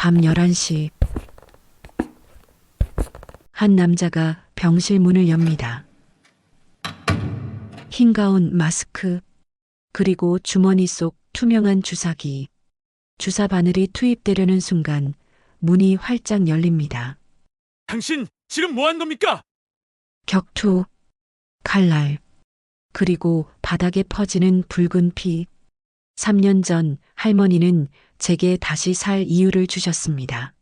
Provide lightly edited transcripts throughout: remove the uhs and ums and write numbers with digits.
밤 11시 한 남자가 병실 문을 엽니다. 흰 가운, 마스크, 그리고 주머니 속 투명한 주사기. 주사 바늘이 투입되려는 순간 문이 활짝 열립니다. 당신 지금 뭐 한 겁니까? 격투, 칼날, 그리고 바닥에 퍼지는 붉은 피. 3년 전 할머니는 제게 다시 살 이유를 주셨습니다.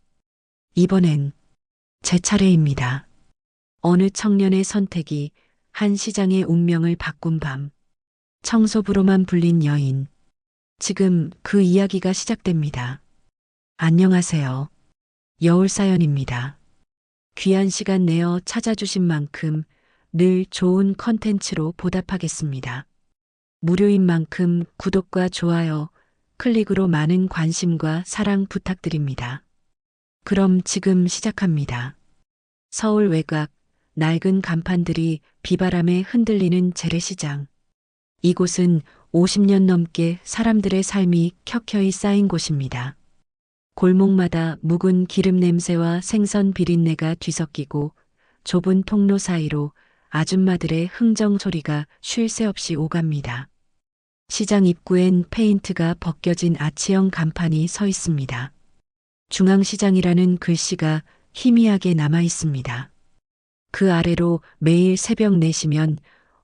이번엔 제 차례입니다. 어느 청년의 선택이 한 시장의 운명을 바꾼 밤. 청소부로만 불린 여인. 지금 그 이야기가 시작됩니다. 안녕하세요. 여울사연입니다. 귀한 시간 내어 찾아주신 만큼 늘 좋은 컨텐츠로 보답하겠습니다. 무료인 만큼 구독과 좋아요, 클릭으로 많은 관심과 사랑 부탁드립니다. 그럼 지금 시작합니다. 서울 외곽, 낡은 간판들이 비바람에 흔들리는 재래시장. 이곳은 50년 넘게 사람들의 삶이 켜켜이 쌓인 곳입니다. 골목마다 묵은 기름 냄새와 생선 비린내가 뒤섞이고 좁은 통로 사이로 아줌마들의 흥정 소리가 쉴 새 없이 오갑니다. 시장 입구엔 페인트가 벗겨진 아치형 간판이 서 있습니다. 중앙시장이라는 글씨가 희미하게 남아 있습니다. 그 아래로 매일 새벽 4시면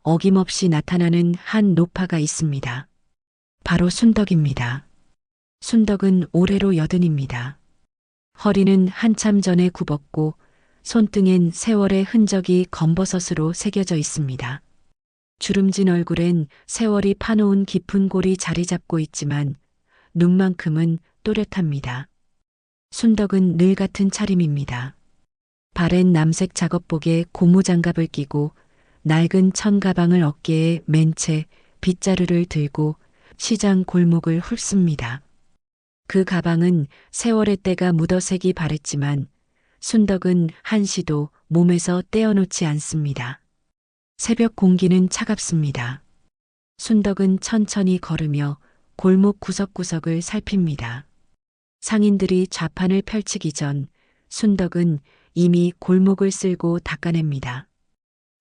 어김없이 나타나는 한 노파가 있습니다. 바로 순덕입니다. 순덕은 올해로 80입니다. 허리는 한참 전에 굽었고 손등엔 세월의 흔적이 검버섯으로 새겨져 있습니다. 주름진 얼굴엔 세월이 파놓은 깊은 골이 자리 잡고 있지만 눈만큼은 또렷합니다. 순덕은 늘 같은 차림입니다. 발엔 남색 작업복에 고무장갑을 끼고 낡은 천 가방을 어깨에 맨 채 빗자루를 들고 시장 골목을 훑습니다. 그 가방은 세월의 때가 묻어 색이 바랬지만 순덕은 한시도 몸에서 떼어놓지 않습니다. 새벽 공기는 차갑습니다. 순덕은 천천히 걸으며 골목 구석구석을 살핍니다. 상인들이 좌판을 펼치기 전 순덕은 이미 골목을 쓸고 닦아냅니다.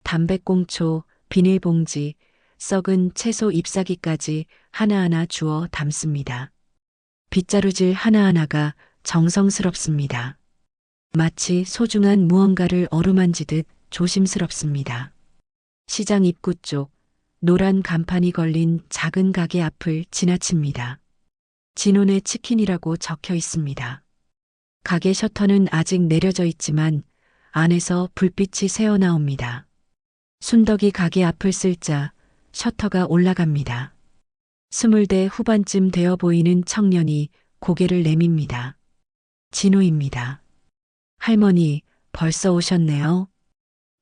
담배꽁초, 비닐봉지, 썩은 채소 잎사귀까지 하나하나 주워 담습니다. 빗자루질 하나하나가 정성스럽습니다. 마치 소중한 무언가를 어루만지듯 조심스럽습니다. 시장 입구 쪽 노란 간판이 걸린 작은 가게 앞을 지나칩니다. 진혼의 치킨이라고 적혀 있습니다. 가게 셔터는 아직 내려져 있지만 안에서 불빛이 새어나옵니다. 순덕이 가게 앞을 쓸자 셔터가 올라갑니다. 20대 후반쯤 되어 보이는 청년이 고개를 내밉니다. 진호입니다. 할머니, 벌써 오셨네요.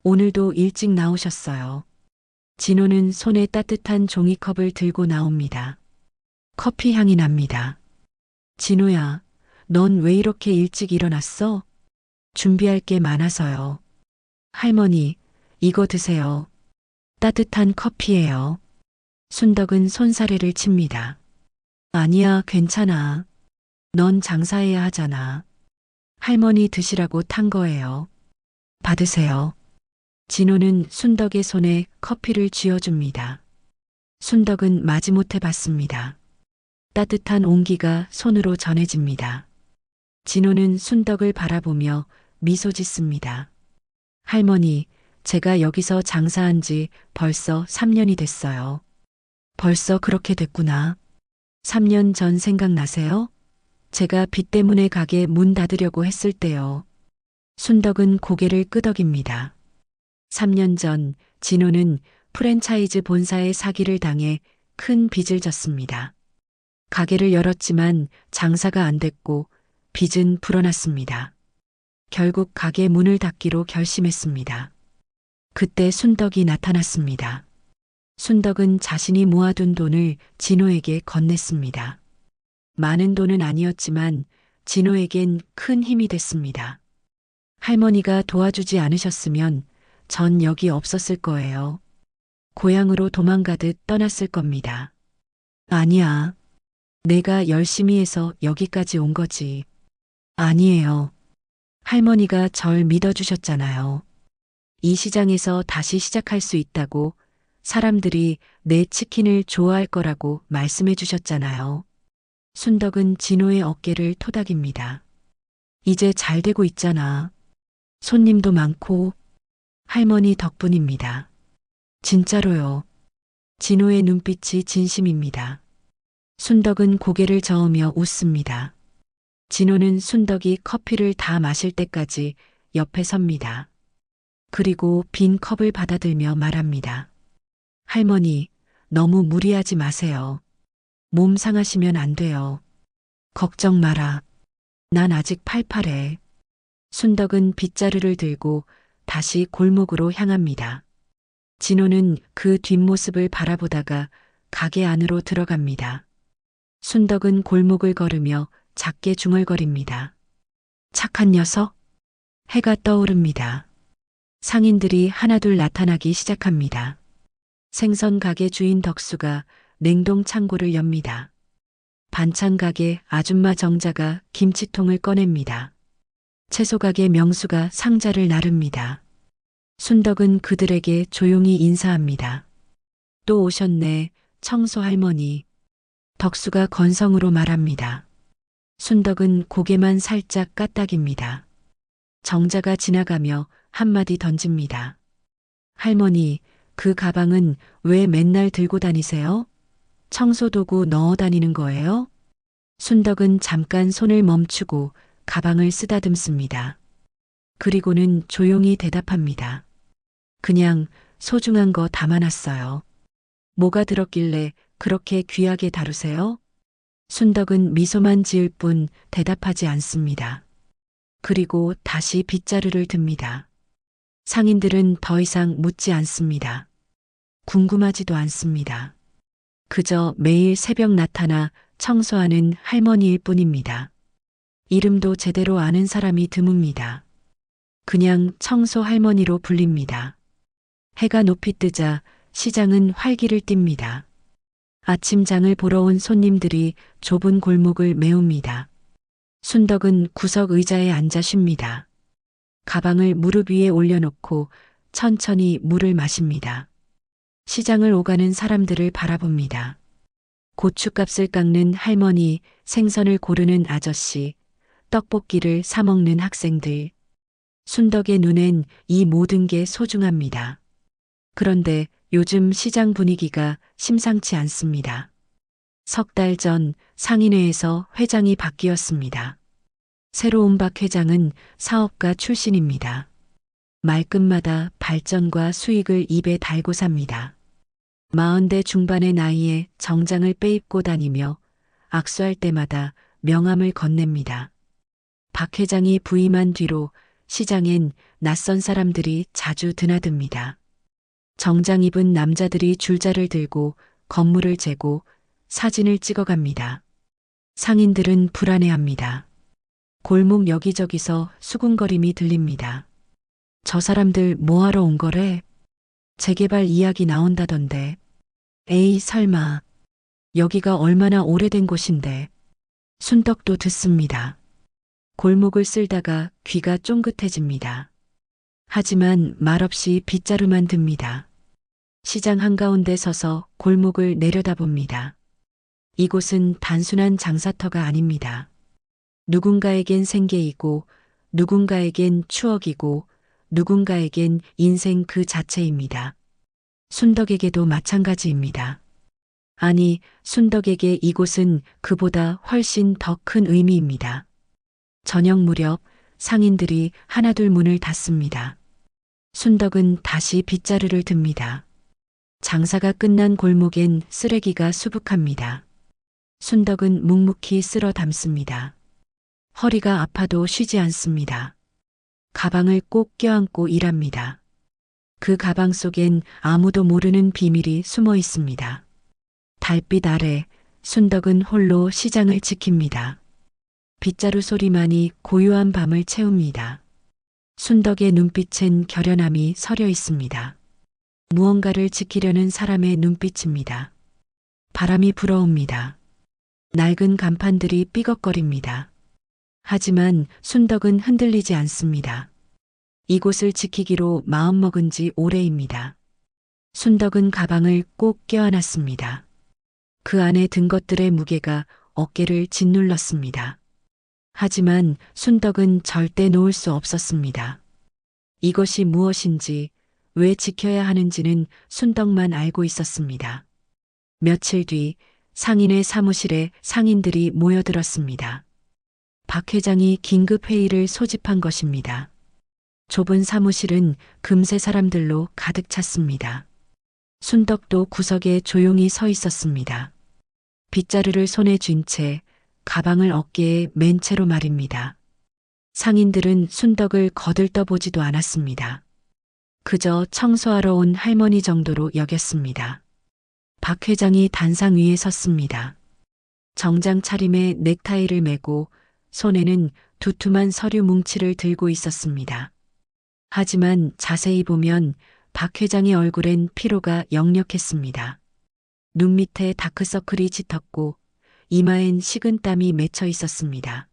오늘도 일찍 나오셨어요. 진호는 손에 따뜻한 종이컵을 들고 나옵니다. 커피 향이 납니다. 진호야, 넌 왜 이렇게 일찍 일어났어? 준비할 게 많아서요. 할머니, 이거 드세요. 따뜻한 커피예요. 순덕은 손사래를 칩니다. 아니야, 괜찮아. 넌 장사해야 하잖아. 할머니 드시라고 탄 거예요. 받으세요. 진호는 순덕의 손에 커피를 쥐어줍니다. 순덕은 마지못해 받습니다. 따뜻한 온기가 손으로 전해집니다. 진호는 순덕을 바라보며 미소 짓습니다. 할머니, 제가 여기서 장사한 지 벌써 3년이 됐어요. 벌써 그렇게 됐구나. 3년 전 생각나세요? 제가 빚 때문에 가게 문 닫으려고 했을 때요. 순덕은 고개를 끄덕입니다. 3년 전 진호는 프랜차이즈 본사의 사기를 당해 큰 빚을 졌습니다. 가게를 열었지만 장사가 안 됐고 빚은 불어났습니다. 결국 가게 문을 닫기로 결심했습니다. 그때 순덕이 나타났습니다. 순덕은 자신이 모아둔 돈을 진호에게 건넸습니다. 많은 돈은 아니었지만 진호에겐 큰 힘이 됐습니다. 할머니가 도와주지 않으셨으면 전 여기 없었을 거예요. 고향으로 도망가듯 떠났을 겁니다. 아니야. 내가 열심히 해서 여기까지 온 거지. 아니에요. 할머니가 절 믿어주셨잖아요. 이 시장에서 다시 시작할 수 있다고 사람들이 내 치킨을 좋아할 거라고 말씀해 주셨잖아요. 순덕은 진호의 어깨를 토닥입니다. 이제 잘 되고 있잖아. 손님도 많고 할머니 덕분입니다. 진짜로요. 진호의 눈빛이 진심입니다. 순덕은 고개를 저으며 웃습니다. 진호는 순덕이 커피를 다 마실 때까지 옆에 섭니다. 그리고 빈 컵을 받아들며 말합니다. 할머니, 너무 무리하지 마세요. 몸 상하시면 안 돼요. 걱정 마라. 난 아직 팔팔해. 순덕은 빗자루를 들고 다시 골목으로 향합니다. 진호는 그 뒷모습을 바라보다가 가게 안으로 들어갑니다. 순덕은 골목을 걸으며 작게 중얼거립니다. 착한 녀석? 해가 떠오릅니다. 상인들이 하나둘 나타나기 시작합니다. 생선 가게 주인 덕수가 냉동 창고를 엽니다. 반찬 가게 아줌마 정자가 김치통을 꺼냅니다. 채소 가게 명수가 상자를 나릅니다. 순덕은 그들에게 조용히 인사합니다. 또 오셨네, 청소 할머니. 덕수가 건성으로 말합니다. 순덕은 고개만 살짝 까딱입니다. 정자가 지나가며 한마디 던집니다. 할머니, 그 가방은 왜 맨날 들고 다니세요? 청소도구 넣어 다니는 거예요? 순덕은 잠깐 손을 멈추고 가방을 쓰다듬습니다. 그리고는 조용히 대답합니다. 그냥 소중한 거 담아놨어요. 뭐가 들었길래 그렇게 귀하게 다루세요? 순덕은 미소만 지을 뿐 대답하지 않습니다. 그리고 다시 빗자루를 듭니다. 상인들은 더 이상 묻지 않습니다. 궁금하지도 않습니다. 그저 매일 새벽 나타나 청소하는 할머니일 뿐입니다. 이름도 제대로 아는 사람이 드뭅니다. 그냥 청소 할머니로 불립니다. 해가 높이 뜨자 시장은 활기를 띱니다. 아침장을 보러 온 손님들이 좁은 골목을 메웁니다. 순덕은 구석 의자에 앉아 쉽니다. 가방을 무릎 위에 올려놓고 천천히 물을 마십니다. 시장을 오가는 사람들을 바라봅니다. 고춧값을 깎는 할머니, 생선을 고르는 아저씨, 떡볶이를 사먹는 학생들. 순덕의 눈엔 이 모든 게 소중합니다. 그런데 요즘 시장 분위기가 심상치 않습니다. 석 달 전 상인회에서 회장이 바뀌었습니다. 새로운 박 회장은 사업가 출신입니다. 말끝마다 발전과 수익을 입에 달고 삽니다. 40대 중반의 나이에 정장을 빼입고 다니며 악수할 때마다 명함을 건넵니다. 박 회장이 부임한 뒤로 시장엔 낯선 사람들이 자주 드나듭니다. 정장 입은 남자들이 줄자를 들고 건물을 재고 사진을 찍어갑니다. 상인들은 불안해합니다. 골목 여기저기서 수군거림이 들립니다. 저 사람들 뭐하러 온 거래? 재개발 이야기 나온다던데. 에이 설마. 여기가 얼마나 오래된 곳인데. 순덕도 듣습니다. 골목을 쓸다가 귀가 쫑긋해집니다. 하지만 말없이 빗자루만 듭니다. 시장 한가운데 서서 골목을 내려다봅니다. 이곳은 단순한 장사터가 아닙니다. 누군가에겐 생계이고 누군가에겐 추억이고 누군가에겐 인생 그 자체입니다. 순덕에게도 마찬가지입니다. 아니, 순덕에게 이곳은 그보다 훨씬 더 큰 의미입니다. 저녁 무렵 상인들이 하나둘 문을 닫습니다. 순덕은 다시 빗자루를 듭니다. 장사가 끝난 골목엔 쓰레기가 수북합니다. 순덕은 묵묵히 쓸어 담습니다. 허리가 아파도 쉬지 않습니다. 가방을 꼭 껴안고 일합니다. 그 가방 속엔 아무도 모르는 비밀이 숨어 있습니다. 달빛 아래 순덕은 홀로 시장을 지킵니다. 빗자루 소리만이 고요한 밤을 채웁니다. 순덕의 눈빛엔 결연함이 서려 있습니다. 무언가를 지키려는 사람의 눈빛입니다. 바람이 불어옵니다. 낡은 간판들이 삐걱거립니다. 하지만 순덕은 흔들리지 않습니다. 이곳을 지키기로 마음먹은 지 오래입니다. 순덕은 가방을 꼭 껴안았습니다. 그 안에 든 것들의 무게가 어깨를 짓눌렀습니다. 하지만 순덕은 절대 놓을 수 없었습니다. 이것이 무엇인지, 왜 지켜야 하는지는 순덕만 알고 있었습니다. 며칠 뒤 상인의 사무실에 상인들이 모여들었습니다. 박 회장이 긴급 회의를 소집한 것입니다. 좁은 사무실은 금세 사람들로 가득 찼습니다. 순덕도 구석에 조용히 서 있었습니다. 빗자루를 손에 쥔 채 가방을 어깨에 맨 채로 말입니다. 상인들은 순덕을 거들떠보지도 않았습니다. 그저 청소하러 온 할머니 정도로 여겼습니다. 박 회장이 단상 위에 섰습니다. 정장 차림에 넥타이를 메고 손에는 두툼한 서류 뭉치를 들고 있었습니다. 하지만 자세히 보면 박 회장의 얼굴엔 피로가 역력했습니다. 눈 밑에 다크서클이 짙었고 이마엔 식은땀이 맺혀 있었습니다.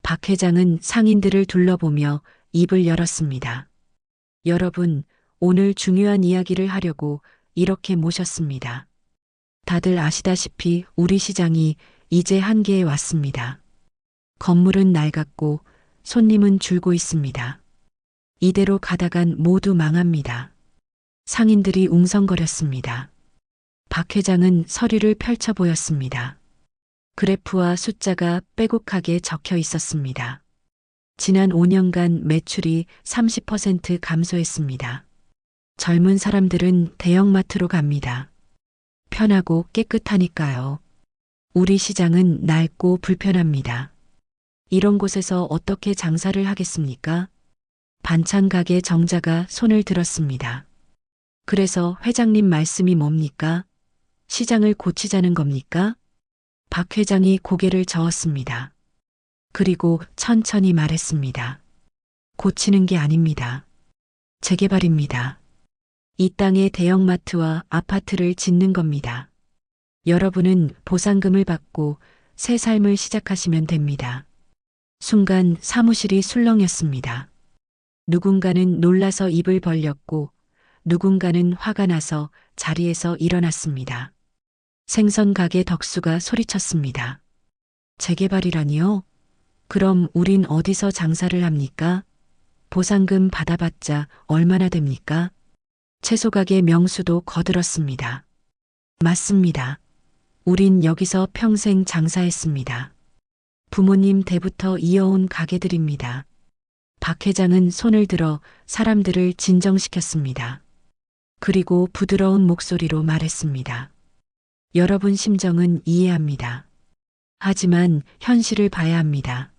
박 회장은 상인들을 둘러보며 입을 열었습니다. 여러분, 오늘 중요한 이야기를 하려고 이렇게 모셨습니다. 다들 아시다시피 우리 시장이 이제 한계에 왔습니다. 건물은 낡았고 손님은 줄고 있습니다. 이대로 가다간 모두 망합니다. 상인들이 웅성거렸습니다. 박 회장은 서류를 펼쳐 보였습니다. 그래프와 숫자가 빼곡하게 적혀 있었습니다. 지난 5년간 매출이 30% 감소했습니다. 젊은 사람들은 대형마트로 갑니다. 편하고 깨끗하니까요. 우리 시장은 낡고 불편합니다. 이런 곳에서 어떻게 장사를 하겠습니까? 반찬 가게 정자가 손을 들었습니다. 그래서 회장님 말씀이 뭡니까? 시장을 고치자는 겁니까? 박 회장이 고개를 저었습니다. 그리고 천천히 말했습니다. 고치는 게 아닙니다. 재개발입니다. 이 땅에 대형마트와 아파트를 짓는 겁니다. 여러분은 보상금을 받고 새 삶을 시작하시면 됩니다. 순간 사무실이 술렁였습니다. 누군가는 놀라서 입을 벌렸고 누군가는 화가 나서 자리에서 일어났습니다. 생선 가게 덕수가 소리쳤습니다. 재개발이라니요? 그럼 우린 어디서 장사를 합니까? 보상금 받아봤자 얼마나 됩니까? 채소가게 명수도 거들었습니다. 맞습니다. 우린 여기서 평생 장사했습니다. 부모님 때부터 이어온 가게들입니다. 박 회장은 손을 들어 사람들을 진정시켰습니다. 그리고 부드러운 목소리로 말했습니다. 여러분 심정은 이해합니다. 하지만 현실을 봐야 합니다.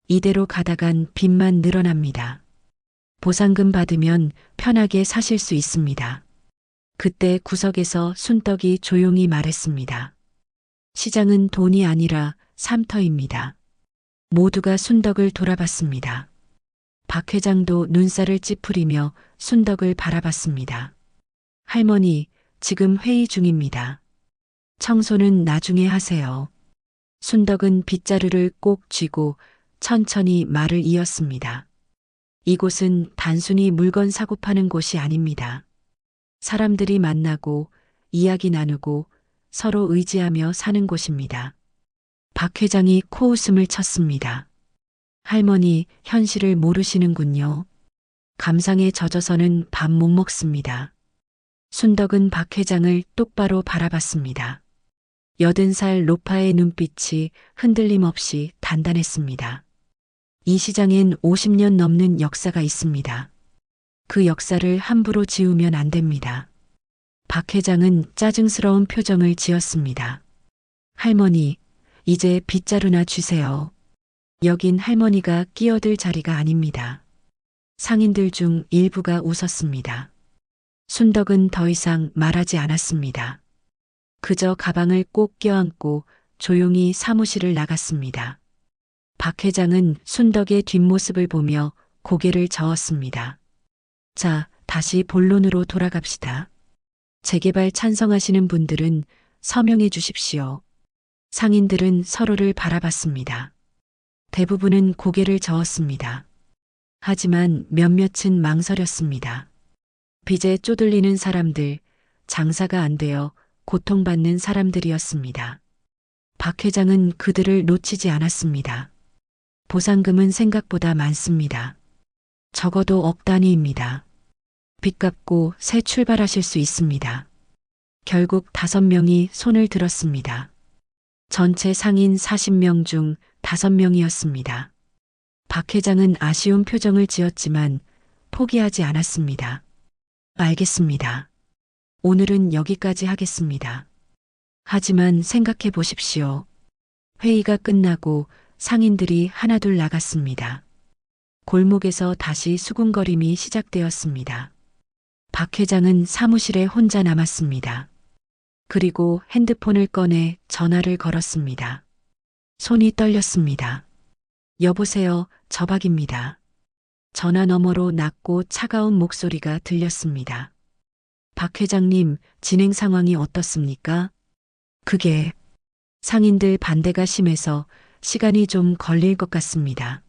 이대로 가다간 빚만 늘어납니다. 보상금 받으면 편하게 사실 수 있습니다. 그때 구석에서 순덕이 조용히 말했습니다. 시장은 돈이 아니라 삶터입니다. 모두가 순덕을 돌아봤습니다. 박 회장도 눈살을 찌푸리며 순덕을 바라봤습니다. 할머니, 지금 회의 중입니다. 청소는 나중에 하세요. 순덕은 빗자루를 꼭 쥐고 천천히 말을 이었습니다. 이곳은 단순히 물건 사고 파는 곳이 아닙니다. 사람들이 만나고 이야기 나누고 서로 의지하며 사는 곳입니다. 박 회장이 코웃음을 쳤습니다. 할머니, 현실을 모르시는군요. 감상에 젖어서는 밥 못 먹습니다. 순덕은 박 회장을 똑바로 바라봤습니다. 80살 노파의 눈빛이 흔들림 없이 단단했습니다. 이 시장엔 50년 넘는 역사가 있습니다. 그 역사를 함부로 지우면 안 됩니다. 박 회장은 짜증스러운 표정을 지었습니다. 할머니, 이제 빗자루나 주세요. 여긴 할머니가 끼어들 자리가 아닙니다. 상인들 중 일부가 웃었습니다. 순덕은 더 이상 말하지 않았습니다. 그저 가방을 꼭 껴안고 조용히 사무실을 나갔습니다. 박 회장은 순덕의 뒷모습을 보며 고개를 저었습니다. 자, 다시 본론으로 돌아갑시다. 재개발 찬성하시는 분들은 서명해 주십시오. 상인들은 서로를 바라봤습니다. 대부분은 고개를 저었습니다. 하지만 몇몇은 망설였습니다. 빚에 쪼들리는 사람들, 장사가 안 되어 고통받는 사람들이었습니다. 박 회장은 그들을 놓치지 않았습니다. 보상금은 생각보다 많습니다. 적어도 억 단위입니다. 빚 갚고 새 출발하실 수 있습니다. 결국 5명이 손을 들었습니다. 전체 상인 40명 중 5명이었습니다. 박 회장은 아쉬운 표정을 지었지만 포기하지 않았습니다. 알겠습니다. 오늘은 여기까지 하겠습니다. 하지만 생각해 보십시오. 회의가 끝나고 상인들이 하나둘 나갔습니다. 골목에서 다시 수군거림이 시작되었습니다. 박 회장은 사무실에 혼자 남았습니다. 그리고 핸드폰을 꺼내 전화를 걸었습니다. 손이 떨렸습니다. 여보세요, 저박입니다. 전화 너머로 낮고 차가운 목소리가 들렸습니다. 박 회장님, 진행 상황이 어떻습니까? 그게 상인들 반대가 심해서 시간이 좀 걸릴 것 같습니다.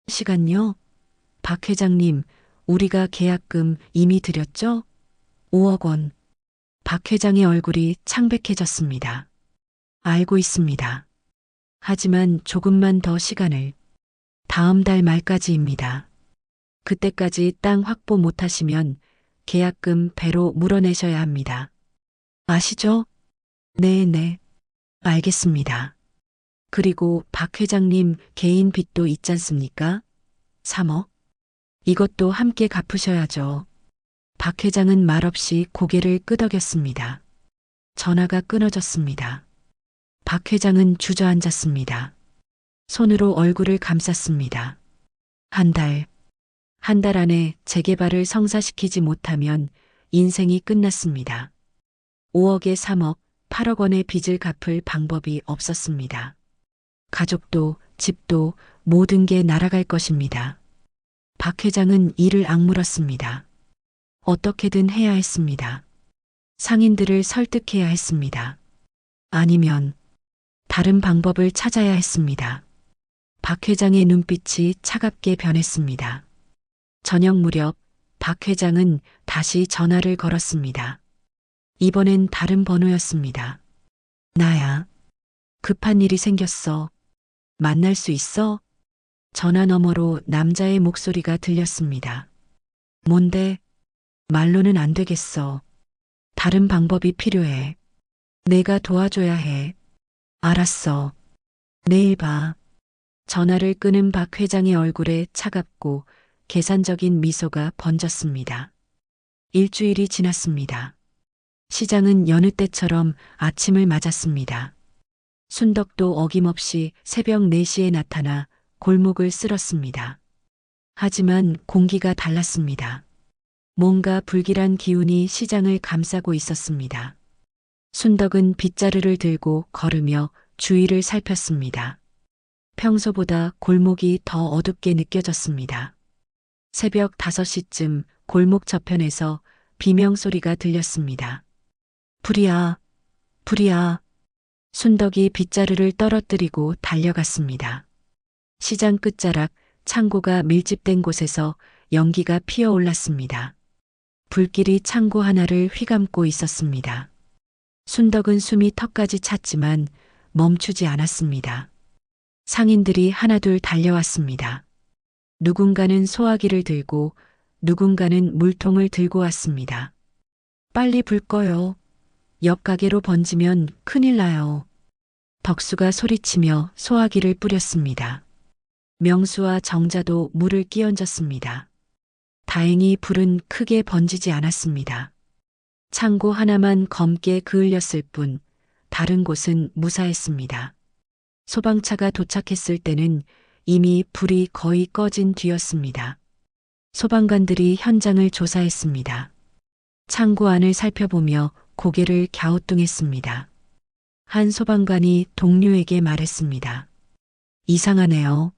시간요? 박 회장님, 우리가 계약금 이미 드렸죠? 5억 원. 박 회장의 얼굴이 창백해졌습니다. 알고 있습니다. 하지만 조금만 더 시간을. 다음 달 말까지입니다. 그때까지 땅 확보 못하시면 계약금 배로 물어내셔야 합니다. 아시죠? 네. 알겠습니다. 그리고 박 회장님 개인 빚도 있잖습니까? 3억? 이것도 함께 갚으셔야죠. 박 회장은 말없이 고개를 끄덕였습니다. 전화가 끊어졌습니다. 박 회장은 주저앉았습니다. 손으로 얼굴을 감쌌습니다. 한 달 안에 재개발을 성사시키지 못하면 인생이 끝났습니다. 5억에 3억, 8억 원의 빚을 갚을 방법이 없었습니다. 가족도 집도 모든 게 날아갈 것입니다. 박 회장은 이를 악물었습니다. 어떻게든 해야 했습니다. 상인들을 설득해야 했습니다. 아니면 다른 방법을 찾아야 했습니다. 박 회장의 눈빛이 차갑게 변했습니다. 저녁 무렵 박 회장은 다시 전화를 걸었습니다. 이번엔 다른 번호였습니다. 나야. 급한 일이 생겼어. 만날 수 있어? 전화 너머로 남자의 목소리가 들렸습니다. 뭔데? 말로는 안 되겠어. 다른 방법이 필요해. 내가 도와줘야 해. 알았어. 내일 봐. 전화를 끊은 박 회장의 얼굴에 차갑고 계산적인 미소가 번졌습니다. 일주일이 지났습니다. 시장은 여느 때처럼 아침을 맞았습니다. 순덕도 어김없이 새벽 4시에 나타나 골목을 쓸었습니다. 하지만 공기가 달랐습니다. 뭔가 불길한 기운이 시장을 감싸고 있었습니다. 순덕은 빗자루를 들고 걸으며 주위를 살폈습니다. 평소보다 골목이 더 어둡게 느껴졌습니다. 새벽 5시쯤 골목 저편에서 비명소리가 들렸습니다. 불이야, 불이야. 순덕이 빗자루를 떨어뜨리고 달려갔습니다. 시장 끝자락 창고가 밀집된 곳에서 연기가 피어올랐습니다. 불길이 창고 하나를 휘감고 있었습니다. 순덕은 숨이 턱까지 찼지만 멈추지 않았습니다. 상인들이 하나둘 달려왔습니다. 누군가는 소화기를 들고 누군가는 물통을 들고 왔습니다. 빨리 불 꺼요. 옆 가게로 번지면 큰일 나요. 덕수가 소리치며 소화기를 뿌렸습니다. 명수와 정자도 물을 끼얹었습니다. 다행히 불은 크게 번지지 않았습니다. 창고 하나만 검게 그을렸을 뿐 다른 곳은 무사했습니다. 소방차가 도착했을 때는 이미 불이 거의 꺼진 뒤였습니다. 소방관들이 현장을 조사했습니다. 창고 안을 살펴보며 고개를 갸우뚱했습니다. 한 소방관이 동료에게 말했습니다. 이상하네요.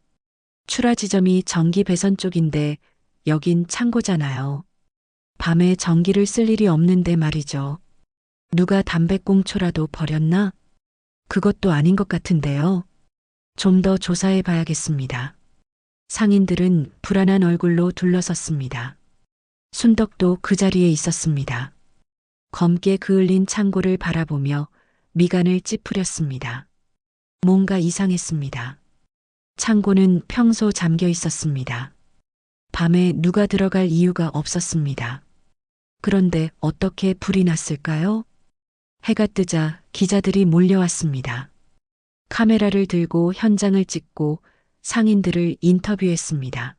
출하 지점이 전기 배선 쪽인데 여긴 창고잖아요. 밤에 전기를 쓸 일이 없는데 말이죠. 누가 담배꽁초라도 버렸나? 그것도 아닌 것 같은데요. 좀 더 조사해 봐야겠습니다. 상인들은 불안한 얼굴로 둘러섰습니다. 순덕도 그 자리에 있었습니다. 검게 그을린 창고를 바라보며 미간을 찌푸렸습니다. 뭔가 이상했습니다. 창고는 평소 잠겨 있었습니다. 밤에 누가 들어갈 이유가 없었습니다. 그런데 어떻게 불이 났을까요? 해가 뜨자 기자들이 몰려왔습니다. 카메라를 들고 현장을 찍고 상인들을 인터뷰했습니다.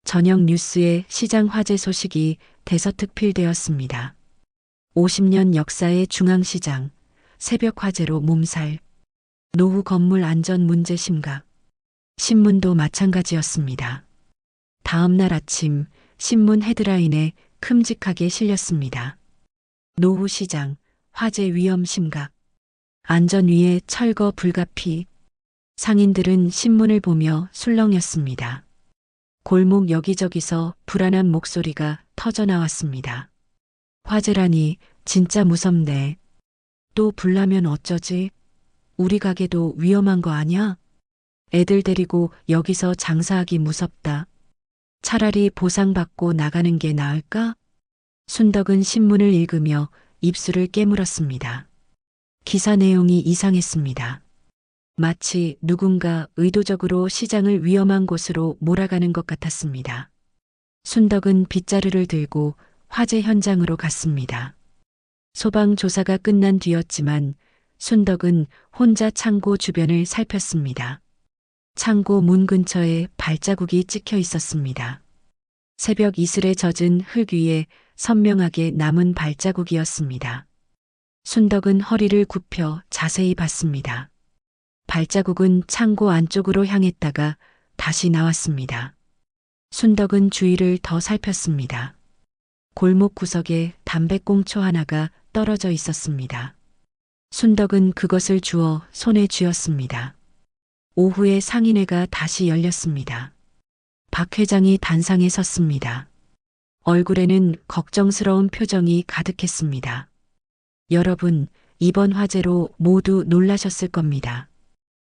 저녁 뉴스에 시장 화재 소식이 대서특필되었습니다. 50년 역사의 중앙시장, 새벽 화재로 몸살, 노후 건물 안전 문제 심각. 신문도 마찬가지였습니다. 다음 날 아침 신문 헤드라인에 큼직하게 실렸습니다. 노후 시장, 화재 위험 심각. 안전 위에 철거 불가피. 상인들은 신문을 보며 술렁였습니다. 골목 여기저기서 불안한 목소리가 터져 나왔습니다. 화재라니 진짜 무섭네. 또 불나면 어쩌지? 우리 가게도 위험한 거 아냐? 애들 데리고 여기서 장사하기 무섭다. 차라리 보상받고 나가는 게 나을까? 순덕은 신문을 읽으며 입술을 깨물었습니다. 기사 내용이 이상했습니다. 마치 누군가 의도적으로 시장을 위험한 곳으로 몰아가는 것 같았습니다. 순덕은 빗자루를 들고 화재 현장으로 갔습니다. 소방 조사가 끝난 뒤였지만 순덕은 혼자 창고 주변을 살폈습니다. 창고 문 근처에 발자국이 찍혀 있었습니다. 새벽 이슬에 젖은 흙 위에 선명하게 남은 발자국이었습니다. 순덕은 허리를 굽혀 자세히 봤습니다. 발자국은 창고 안쪽으로 향했다가 다시 나왔습니다. 순덕은 주위를 더 살폈습니다. 골목 구석에 담배꽁초 하나가 떨어져 있었습니다. 순덕은 그것을 주워 손에 쥐었습니다. 오후에 상인회가 다시 열렸습니다. 박 회장이 단상에 섰습니다. 얼굴에는 걱정스러운 표정이 가득했습니다. 여러분, 이번 화재로 모두 놀라셨을 겁니다.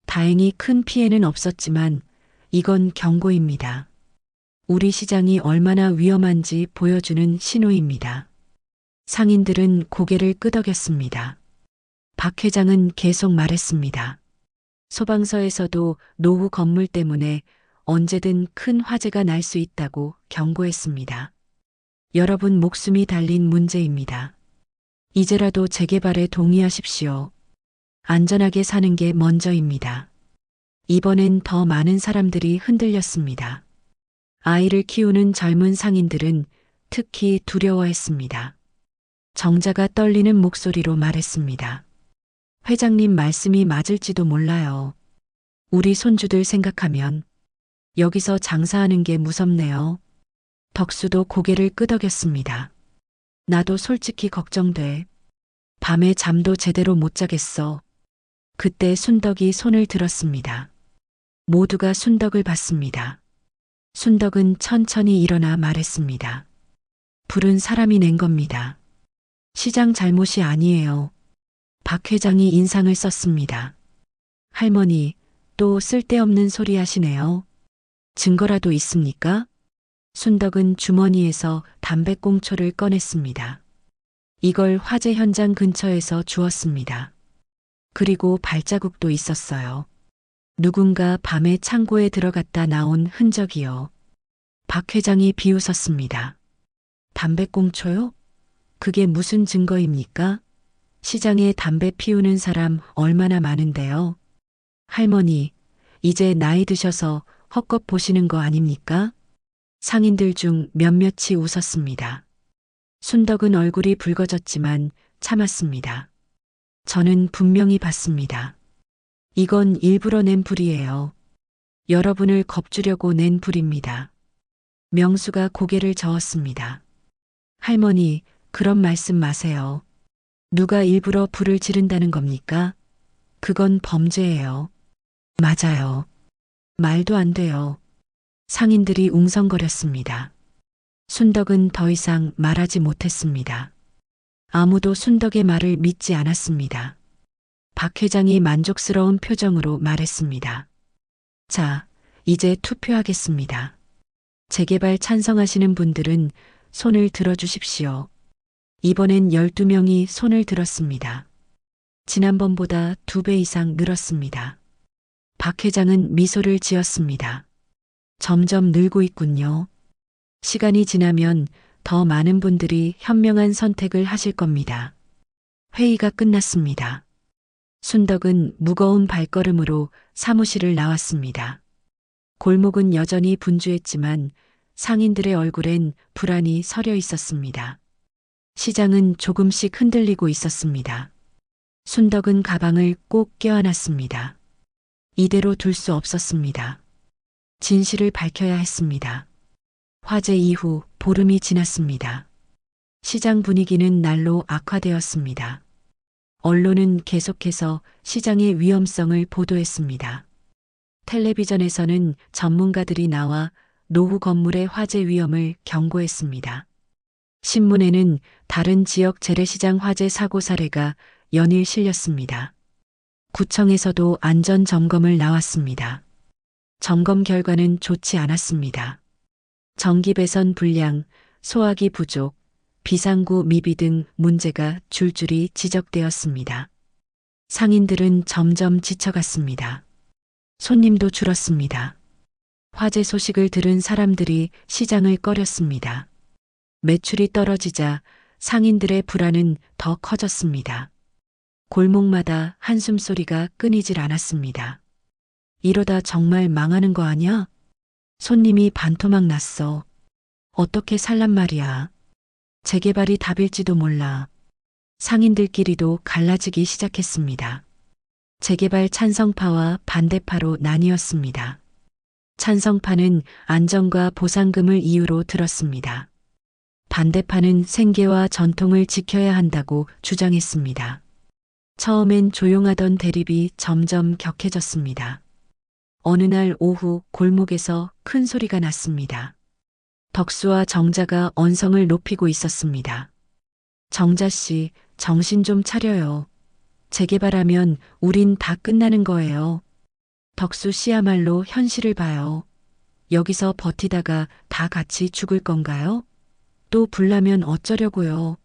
다행히 큰 피해는 없었지만 이건 경고입니다. 우리 시장이 얼마나 위험한지 보여주는 신호입니다. 상인들은 고개를 끄덕였습니다. 박 회장은 계속 말했습니다. 소방서에서도 노후 건물 때문에 언제든 큰 화재가 날 수 있다고 경고했습니다. 여러분 목숨이 달린 문제입니다. 이제라도 재개발에 동의하십시오. 안전하게 사는 게 먼저입니다. 이번엔 더 많은 사람들이 흔들렸습니다. 아이를 키우는 젊은 상인들은 특히 두려워했습니다. 정자가 떨리는 목소리로 말했습니다. 회장님 말씀이 맞을지도 몰라요. 우리 손주들 생각하면 여기서 장사하는 게 무섭네요. 덕수도 고개를 끄덕였습니다. 나도 솔직히 걱정돼. 밤에 잠도 제대로 못 자겠어. 그때 순덕이 손을 들었습니다. 모두가 순덕을 봤습니다. 순덕은 천천히 일어나 말했습니다. 불은 사람이 낸 겁니다. 시장 잘못이 아니에요. 박 회장이 인상을 썼습니다. 할머니, 또 쓸데없는 소리 하시네요. 증거라도 있습니까? 순덕은 주머니에서 담배꽁초를 꺼냈습니다. 이걸 화재 현장 근처에서 주웠습니다. 그리고 발자국도 있었어요. 누군가 밤에 창고에 들어갔다 나온 흔적이요. 박 회장이 비웃었습니다. 담배꽁초요? 그게 무슨 증거입니까? 시장에 담배 피우는 사람 얼마나 많은데요. 할머니, 이제 나이 드셔서 헛것 보시는 거 아닙니까? 상인들 중 몇몇이 웃었습니다. 순덕은 얼굴이 붉어졌지만 참았습니다. 저는 분명히 봤습니다. 이건 일부러 낸 불이에요. 여러분을 겁주려고 낸 불입니다. 명수가 고개를 저었습니다. 할머니, 그런 말씀 마세요. 누가 일부러 불을 지른다는 겁니까? 그건 범죄예요. 맞아요. 말도 안 돼요. 상인들이 웅성거렸습니다. 순덕은 더 이상 말하지 못했습니다. 아무도 순덕의 말을 믿지 않았습니다. 박 회장이 만족스러운 표정으로 말했습니다. 자, 이제 투표하겠습니다. 재개발 찬성하시는 분들은 손을 들어주십시오. 이번엔 12명이 손을 들었습니다. 지난번보다 2배 이상 늘었습니다. 박 회장은 미소를 지었습니다. 점점 늘고 있군요. 시간이 지나면 더 많은 분들이 현명한 선택을 하실 겁니다. 회의가 끝났습니다. 순덕은 무거운 발걸음으로 사무실을 나왔습니다. 골목은 여전히 분주했지만 상인들의 얼굴엔 불안이 서려 있었습니다. 시장은 조금씩 흔들리고 있었습니다. 순덕은 가방을 꼭 껴안았습니다. 이대로 둘 수 없었습니다. 진실을 밝혀야 했습니다. 화재 이후 보름이 지났습니다. 시장 분위기는 날로 악화되었습니다. 언론은 계속해서 시장의 위험성을 보도했습니다. 텔레비전에서는 전문가들이 나와 노후 건물의 화재 위험을 경고했습니다. 신문에는 다른 지역 재래시장 화재 사고 사례가 연일 실렸습니다. 구청에서도 안전 점검을 나왔습니다. 점검 결과는 좋지 않았습니다. 전기 배선 불량, 소화기 부족, 비상구 미비 등 문제가 줄줄이 지적되었습니다. 상인들은 점점 지쳐갔습니다. 손님도 줄었습니다. 화재 소식을 들은 사람들이 시장을 꺼렸습니다. 매출이 떨어지자 상인들의 불안은 더 커졌습니다. 골목마다 한숨소리가 끊이질 않았습니다. 이러다 정말 망하는 거 아냐? 손님이 반토막 났어. 어떻게 살란 말이야. 재개발이 답일지도 몰라. 상인들끼리도 갈라지기 시작했습니다. 재개발 찬성파와 반대파로 나뉘었습니다. 찬성파는 안전과 보상금을 이유로 들었습니다. 반대파는 생계와 전통을 지켜야 한다고 주장했습니다. 처음엔 조용하던 대립이 점점 격해졌습니다. 어느 날 오후 골목에서 큰 소리가 났습니다. 덕수와 정자가 언성을 높이고 있었습니다. 정자 씨, 정신 좀 차려요. 재개발하면 우린 다 끝나는 거예요. 덕수 씨야말로 현실을 봐요. 여기서 버티다가 다 같이 죽을 건가요? 또 불나면 어쩌려고요?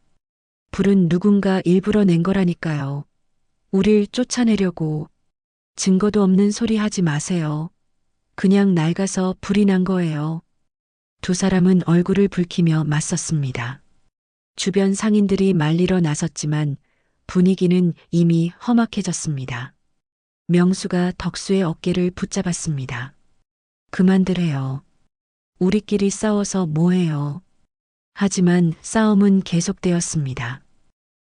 불은 누군가 일부러 낸 거라니까요. 우릴 쫓아내려고. 증거도 없는 소리 하지 마세요. 그냥 낡아서 불이 난 거예요. 두 사람은 얼굴을 붉히며 맞섰습니다. 주변 상인들이 말리러 나섰지만 분위기는 이미 험악해졌습니다. 명수가 덕수의 어깨를 붙잡았습니다. 그만들래요. 우리끼리 싸워서 뭐해요. 하지만 싸움은 계속되었습니다.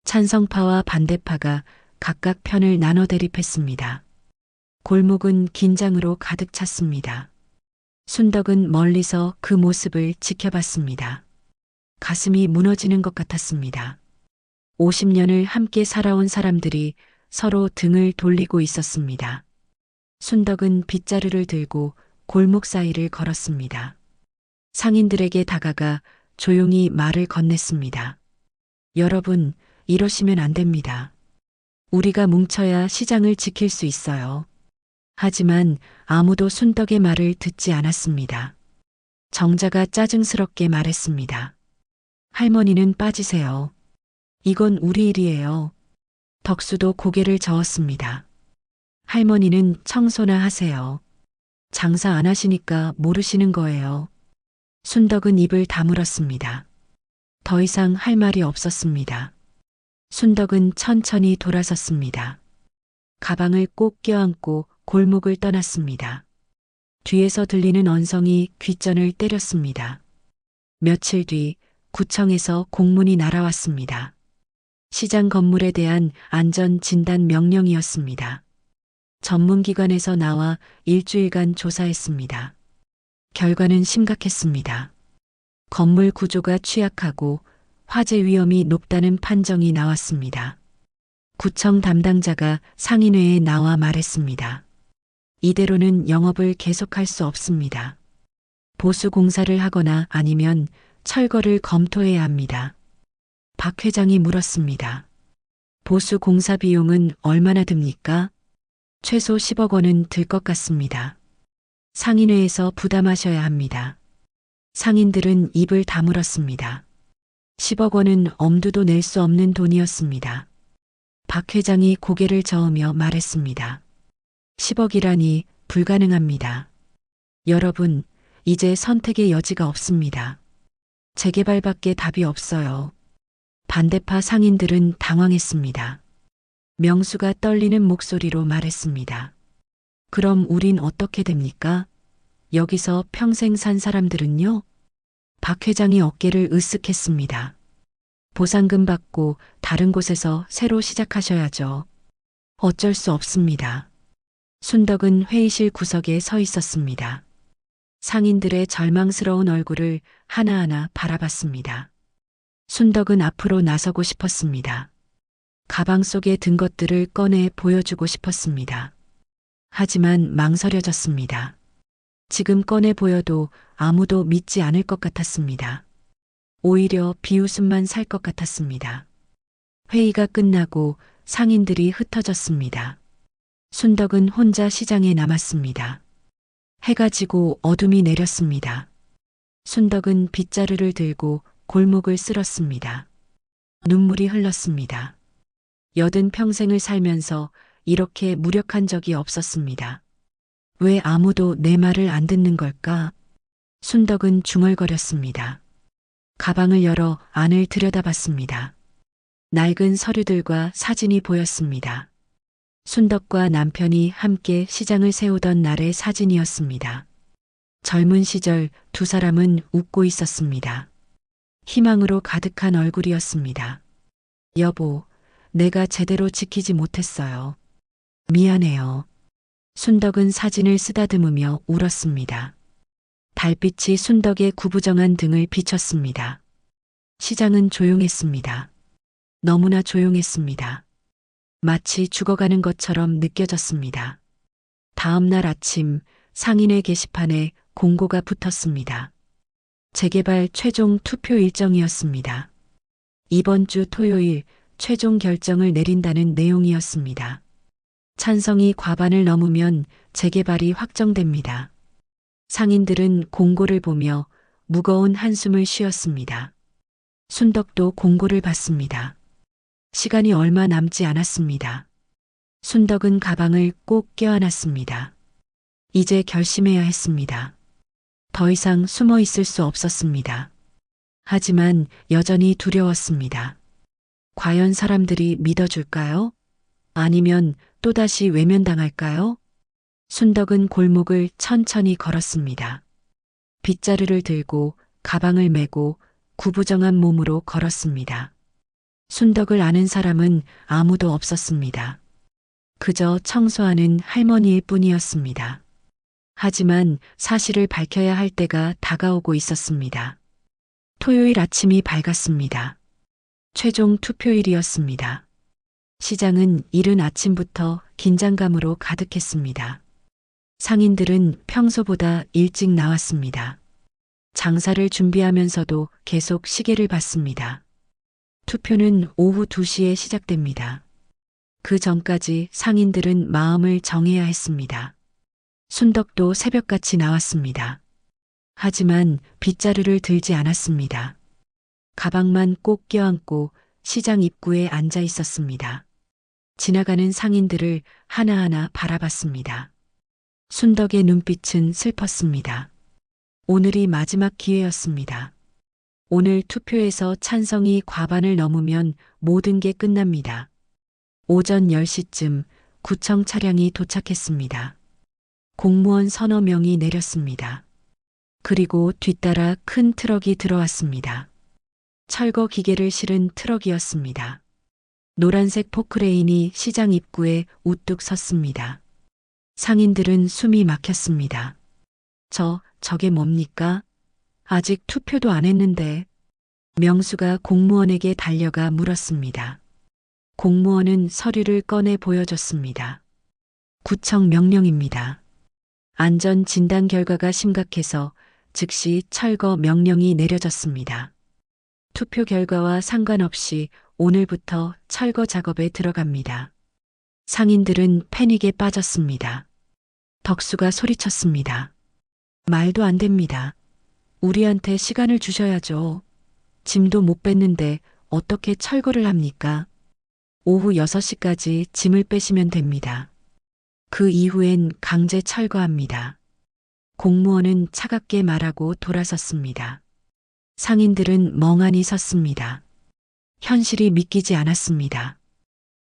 찬성파와 반대파가 각각 편을 나눠 대립했습니다. 골목은 긴장으로 가득 찼습니다. 순덕은 멀리서 그 모습을 지켜봤습니다. 가슴이 무너지는 것 같았습니다. 50년을 함께 살아온 사람들이 서로 등을 돌리고 있었습니다. 순덕은 빗자루를 들고 골목 사이를 걸었습니다. 상인들에게 다가가 조용히 말을 건넸습니다. 여러분, 이러시면 안 됩니다. 우리가 뭉쳐야 시장을 지킬 수 있어요. 하지만 아무도 순덕의 말을 듣지 않았습니다. 정자가 짜증스럽게 말했습니다. 할머니는 빠지세요. 이건 우리 일이에요. 덕수도 고개를 저었습니다. 할머니는 청소나 하세요. 장사 안 하시니까 모르시는 거예요. 순덕은 입을 다물었습니다. 더 이상 할 말이 없었습니다. 순덕은 천천히 돌아섰습니다. 가방을 꼭 껴안고 골목을 떠났습니다. 뒤에서 들리는 언성이 귓전을 때렸습니다. 며칠 뒤 구청에서 공문이 날아왔습니다. 시장 건물에 대한 안전 진단 명령이었습니다. 전문기관에서 나와 일주일간 조사했습니다. 결과는 심각했습니다. 건물 구조가 취약하고 화재 위험이 높다는 판정이 나왔습니다. 구청 담당자가 상인회에 나와 말했습니다. 이대로는 영업을 계속할 수 없습니다. 보수 공사를 하거나 아니면 철거를 검토해야 합니다. 박 회장이 물었습니다. 보수 공사 비용은 얼마나 듭니까? 최소 10억 원은 들 것 같습니다. 상인회에서 부담하셔야 합니다. 상인들은 입을 다물었습니다. 10억 원은 엄두도 낼 수 없는 돈이었습니다. 박 회장이 고개를 저으며 말했습니다. 10억이라니 불가능합니다. 여러분, 이제 선택의 여지가 없습니다. 재개발밖에 답이 없어요. 반대파 상인들은 당황했습니다. 명수가 떨리는 목소리로 말했습니다. 그럼 우린 어떻게 됩니까? 여기서 평생 산 사람들은요? 박 회장이 어깨를 으쓱했습니다. 보상금 받고 다른 곳에서 새로 시작하셔야죠. 어쩔 수 없습니다. 순덕은 회의실 구석에 서 있었습니다. 상인들의 절망스러운 얼굴을 하나하나 바라봤습니다. 순덕은 앞으로 나서고 싶었습니다. 가방 속에 든 것들을 꺼내 보여주고 싶었습니다. 하지만 망설여졌습니다. 지금 꺼내 보여도 아무도 믿지 않을 것 같았습니다. 오히려 비웃음만 살 것 같았습니다. 회의가 끝나고 상인들이 흩어졌습니다. 순덕은 혼자 시장에 남았습니다. 해가 지고 어둠이 내렸습니다. 순덕은 빗자루를 들고 골목을 쓸었습니다. 눈물이 흘렀습니다. 80평생을 살면서 이렇게 무력한 적이 없었습니다. 왜 아무도 내 말을 안 듣는 걸까? 순덕은 중얼거렸습니다. 가방을 열어 안을 들여다봤습니다. 낡은 서류들과 사진이 보였습니다. 순덕과 남편이 함께 시장을 세우던 날의 사진이었습니다. 젊은 시절 두 사람은 웃고 있었습니다. 희망으로 가득한 얼굴이었습니다. 여보, 내가 제대로 지키지 못했어요. 미안해요. 순덕은 사진을 쓰다듬으며 울었습니다. 달빛이 순덕의 구부정한 등을 비쳤습니다. 시장은 조용했습니다. 너무나 조용했습니다. 마치 죽어가는 것처럼 느껴졌습니다. 다음 날 아침 상인회 게시판에 공고가 붙었습니다. 재개발 최종 투표 일정이었습니다. 이번 주 토요일 최종 결정을 내린다는 내용이었습니다. 찬성이 과반을 넘으면 재개발이 확정됩니다. 상인들은 공고를 보며 무거운 한숨을 쉬었습니다. 순덕도 공고를 봤습니다. 시간이 얼마 남지 않았습니다. 순덕은 가방을 꼭 껴안았습니다. 이제 결심해야 했습니다. 더 이상 숨어 있을 수 없었습니다. 하지만 여전히 두려웠습니다. 과연 사람들이 믿어줄까요? 아니면 또다시 외면당할까요? 순덕은 골목을 천천히 걸었습니다. 빗자루를 들고 가방을 메고 구부정한 몸으로 걸었습니다. 순덕을 아는 사람은 아무도 없었습니다. 그저 청소하는 할머니일 뿐이었습니다. 하지만 사실을 밝혀야 할 때가 다가오고 있었습니다. 토요일 아침이 밝았습니다. 최종 투표일이었습니다. 시장은 이른 아침부터 긴장감으로 가득했습니다. 상인들은 평소보다 일찍 나왔습니다. 장사를 준비하면서도 계속 시계를 봤습니다. 투표는 오후 2시에 시작됩니다. 그 전까지 상인들은 마음을 정해야 했습니다. 순덕도 새벽같이 나왔습니다. 하지만 빗자루를 들지 않았습니다. 가방만 꼭 껴안고 시장 입구에 앉아 있었습니다. 지나가는 상인들을 하나하나 바라봤습니다. 순덕의 눈빛은 슬펐습니다. 오늘이 마지막 기회였습니다. 오늘 투표에서 찬성이 과반을 넘으면 모든 게 끝납니다. 오전 10시쯤 구청 차량이 도착했습니다. 공무원 서너 명이 내렸습니다. 그리고 뒤따라 큰 트럭이 들어왔습니다. 철거 기계를 실은 트럭이었습니다. 노란색 포크레인이 시장 입구에 우뚝 섰습니다. 상인들은 숨이 막혔습니다. 저게 뭡니까? 아직 투표도 안 했는데. 명수가 공무원에게 달려가 물었습니다. 공무원은 서류를 꺼내 보여줬습니다. 구청 명령입니다. 안전 진단 결과가 심각해서 즉시 철거 명령이 내려졌습니다. 투표 결과와 상관없이 오늘부터 철거 작업에 들어갑니다. 상인들은 패닉에 빠졌습니다. 덕수가 소리쳤습니다. 말도 안 됩니다. 우리한테 시간을 주셔야죠. 짐도 못 뺐는데 어떻게 철거를 합니까? 오후 6시까지 짐을 빼시면 됩니다. 그 이후엔 강제 철거합니다. 공무원은 차갑게 말하고 돌아섰습니다. 상인들은 멍하니 섰습니다. 현실이 믿기지 않았습니다.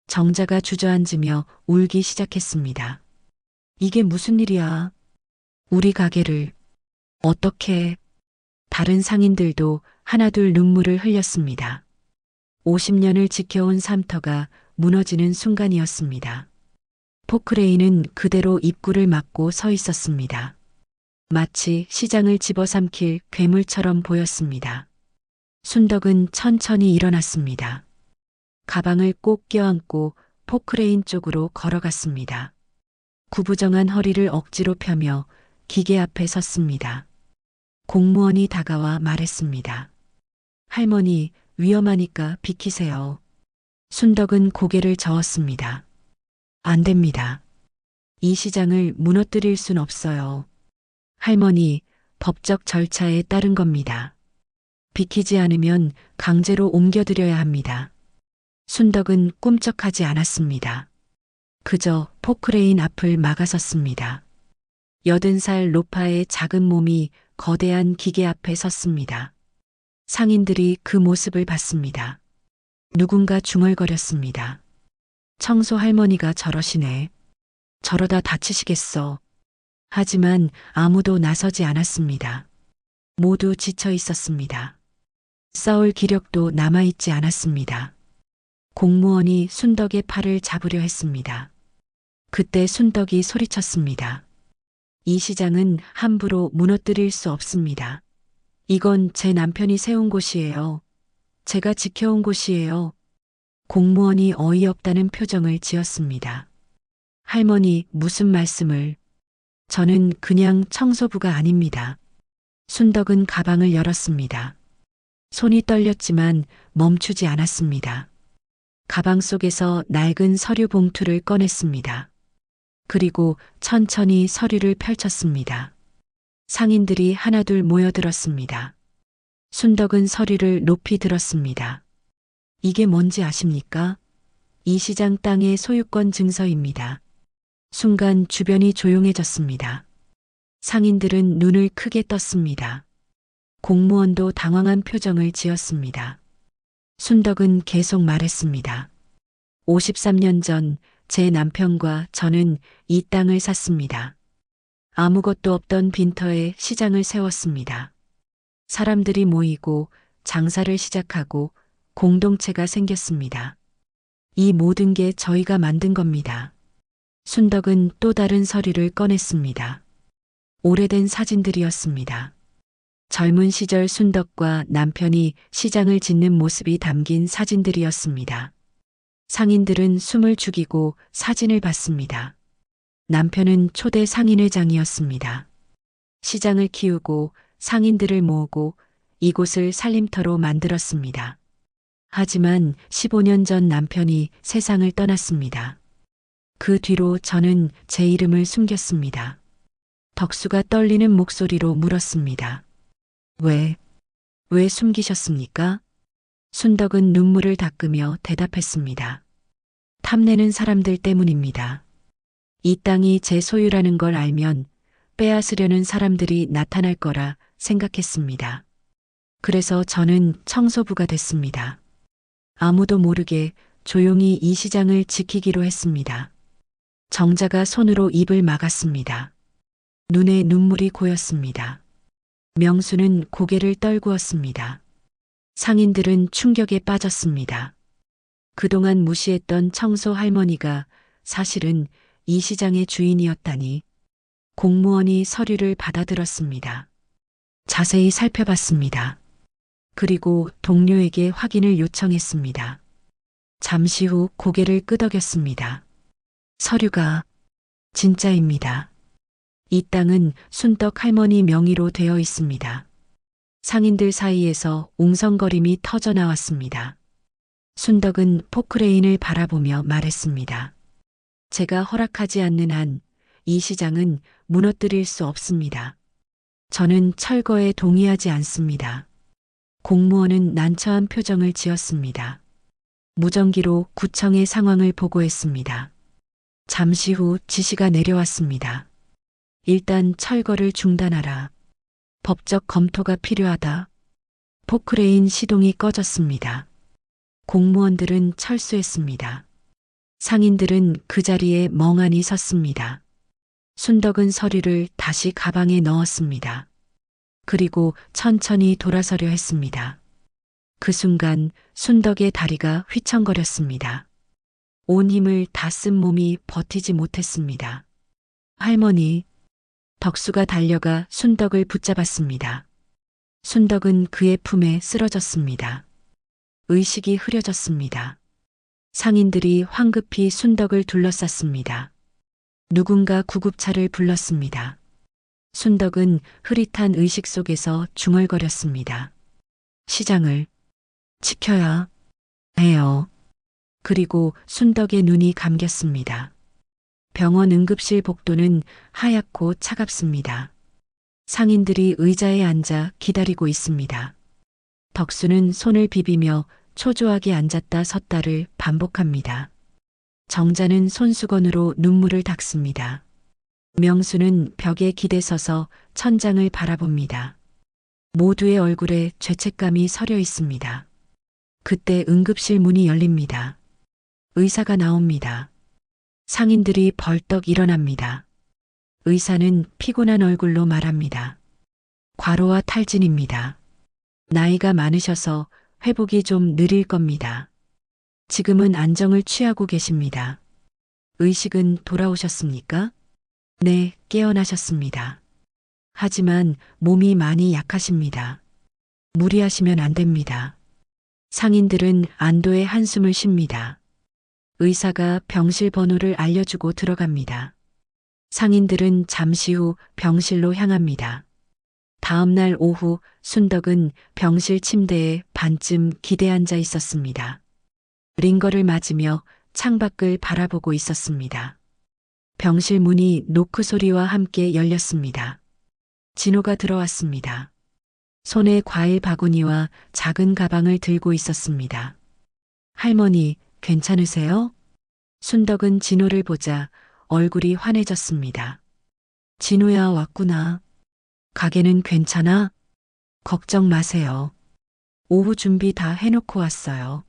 정자가 주저앉으며 울기 시작했습니다. 이게 무슨 일이야? 우리 가게를 어떻게? 다른 상인들도 하나둘 눈물을 흘렸습니다. 50년을 지켜온 삼터가 무너지는 순간이었습니다. 포크레인은 그대로 입구를 막고 서 있었습니다. 마치 시장을 집어삼킬 괴물처럼 보였습니다. 순덕은 천천히 일어났습니다. 가방을 꼭 껴안고 포크레인 쪽으로 걸어갔습니다. 구부정한 허리를 억지로 펴며 기계 앞에 섰습니다. 공무원이 다가와 말했습니다. 할머니, 위험하니까 비키세요. 순덕은 고개를 저었습니다. 안 됩니다. 이 시장을 무너뜨릴 순 없어요. 할머니, 법적 절차에 따른 겁니다. 비키지 않으면 강제로 옮겨드려야 합니다. 순덕은 꿈쩍하지 않았습니다. 그저 포크레인 앞을 막아섰습니다. 80살 노파의 작은 몸이 거대한 기계 앞에 섰습니다. 상인들이 그 모습을 봤습니다. 누군가 중얼거렸습니다. 청소 할머니가 저러시네. 저러다 다치시겠어. 하지만 아무도 나서지 않았습니다. 모두 지쳐 있었습니다. 싸울 기력도 남아있지 않았습니다. 공무원이 순덕의 팔을 잡으려 했습니다. 그때 순덕이 소리쳤습니다. 이 시장은 함부로 무너뜨릴 수 없습니다. 이건 제 남편이 세운 곳이에요. 제가 지켜온 곳이에요. 공무원이 어이없다는 표정을 지었습니다. 할머니, 무슨 말씀을? 저는 그냥 청소부가 아닙니다. 순덕은 가방을 열었습니다. 손이 떨렸지만 멈추지 않았습니다. 가방 속에서 낡은 서류 봉투를 꺼냈습니다. 그리고 천천히 서류를 펼쳤습니다. 상인들이 하나둘 모여들었습니다. 순덕은 서류를 높이 들었습니다. 이게 뭔지 아십니까? 이 시장 땅의 소유권 증서입니다. 순간 주변이 조용해졌습니다. 상인들은 눈을 크게 떴습니다. 공무원도 당황한 표정을 지었습니다. 순덕은 계속 말했습니다. 53년 전 제 남편과 저는 이 땅을 샀습니다. 아무것도 없던 빈터에 시장을 세웠습니다. 사람들이 모이고 장사를 시작하고 공동체가 생겼습니다. 이 모든 게 저희가 만든 겁니다. 순덕은 또 다른 서류를 꺼냈습니다. 오래된 사진들이었습니다. 젊은 시절 순덕과 남편이 시장을 짓는 모습이 담긴 사진들이었습니다. 상인들은 숨을 죽이고 사진을 봤습니다. 남편은 초대 상인회장이었습니다. 시장을 키우고 상인들을 모으고 이곳을 살림터로 만들었습니다. 하지만 15년 전 남편이 세상을 떠났습니다. 그 뒤로 저는 제 이름을 숨겼습니다. 덕수가 떨리는 목소리로 물었습니다. 왜 숨기셨습니까? 순덕은 눈물을 닦으며 대답했습니다. 탐내는 사람들 때문입니다. 이 땅이 제 소유라는 걸 알면 빼앗으려는 사람들이 나타날 거라 생각했습니다. 그래서 저는 청소부가 됐습니다. 아무도 모르게 조용히 이 시장을 지키기로 했습니다. 정자가 손으로 입을 막았습니다. 눈에 눈물이 고였습니다. 명수는 고개를 떨구었습니다. 상인들은 충격에 빠졌습니다. 그동안 무시했던 청소 할머니가 사실은 이 시장의 주인이었다니. 공무원이 서류를 받아들었습니다. 자세히 살펴봤습니다. 그리고 동료에게 확인을 요청했습니다. 잠시 후 고개를 끄덕였습니다. 서류가 진짜입니다. 이 땅은 순덕 할머니 명의로 되어 있습니다. 상인들 사이에서 웅성거림이 터져 나왔습니다. 순덕은 포크레인을 바라보며 말했습니다. 제가 허락하지 않는 한 이 시장은 무너뜨릴 수 없습니다. 저는 철거에 동의하지 않습니다. 공무원은 난처한 표정을 지었습니다. 무전기로 구청의 상황을 보고했습니다. 잠시 후 지시가 내려왔습니다. 일단 철거를 중단하라. 법적 검토가 필요하다. 포크레인 시동이 꺼졌습니다. 공무원들은 철수했습니다. 상인들은 그 자리에 멍하니 섰습니다. 순덕은 서류를 다시 가방에 넣었습니다. 그리고 천천히 돌아서려 했습니다. 그 순간 순덕의 다리가 휘청거렸습니다. 온 힘을 다 쓴 몸이 버티지 못했습니다. 할머니, 덕수가 달려가 순덕을 붙잡았습니다. 순덕은 그의 품에 쓰러졌습니다. 의식이 흐려졌습니다. 상인들이 황급히 순덕을 둘러쌌습니다. 누군가 구급차를 불렀습니다. 순덕은 흐릿한 의식 속에서 중얼거렸습니다. 시장을 지켜야 해요. 그리고 순덕의 눈이 감겼습니다. 병원 응급실 복도는 하얗고 차갑습니다. 상인들이 의자에 앉아 기다리고 있습니다. 덕수는 손을 비비며 초조하게 앉았다 섰다를 반복합니다. 정자는 손수건으로 눈물을 닦습니다. 명수는 벽에 기대서서 천장을 바라봅니다. 모두의 얼굴에 죄책감이 서려 있습니다. 그때 응급실 문이 열립니다. 의사가 나옵니다. 상인들이 벌떡 일어납니다. 의사는 피곤한 얼굴로 말합니다. 과로와 탈진입니다. 나이가 많으셔서 회복이 좀 느릴 겁니다. 지금은 안정을 취하고 계십니다. 의식은 돌아오셨습니까? 네, 깨어나셨습니다. 하지만 몸이 많이 약하십니다. 무리하시면 안 됩니다. 상인들은 안도의 한숨을 쉽니다. 의사가 병실 번호를 알려주고 들어갑니다. 상인들은 잠시 후 병실로 향합니다. 다음 날 오후 순덕은 병실 침대에 반쯤 기대 앉아 있었습니다. 링거를 맞으며 창밖을 바라보고 있었습니다. 병실 문이 노크 소리와 함께 열렸습니다. 진호가 들어왔습니다. 손에 과일 바구니와 작은 가방을 들고 있었습니다. 할머니, 괜찮으세요? 순덕은 진호를 보자 얼굴이 환해졌습니다. 진호야, 왔구나. 가게는 괜찮아? 걱정 마세요. 오후 준비 다 해놓고 왔어요.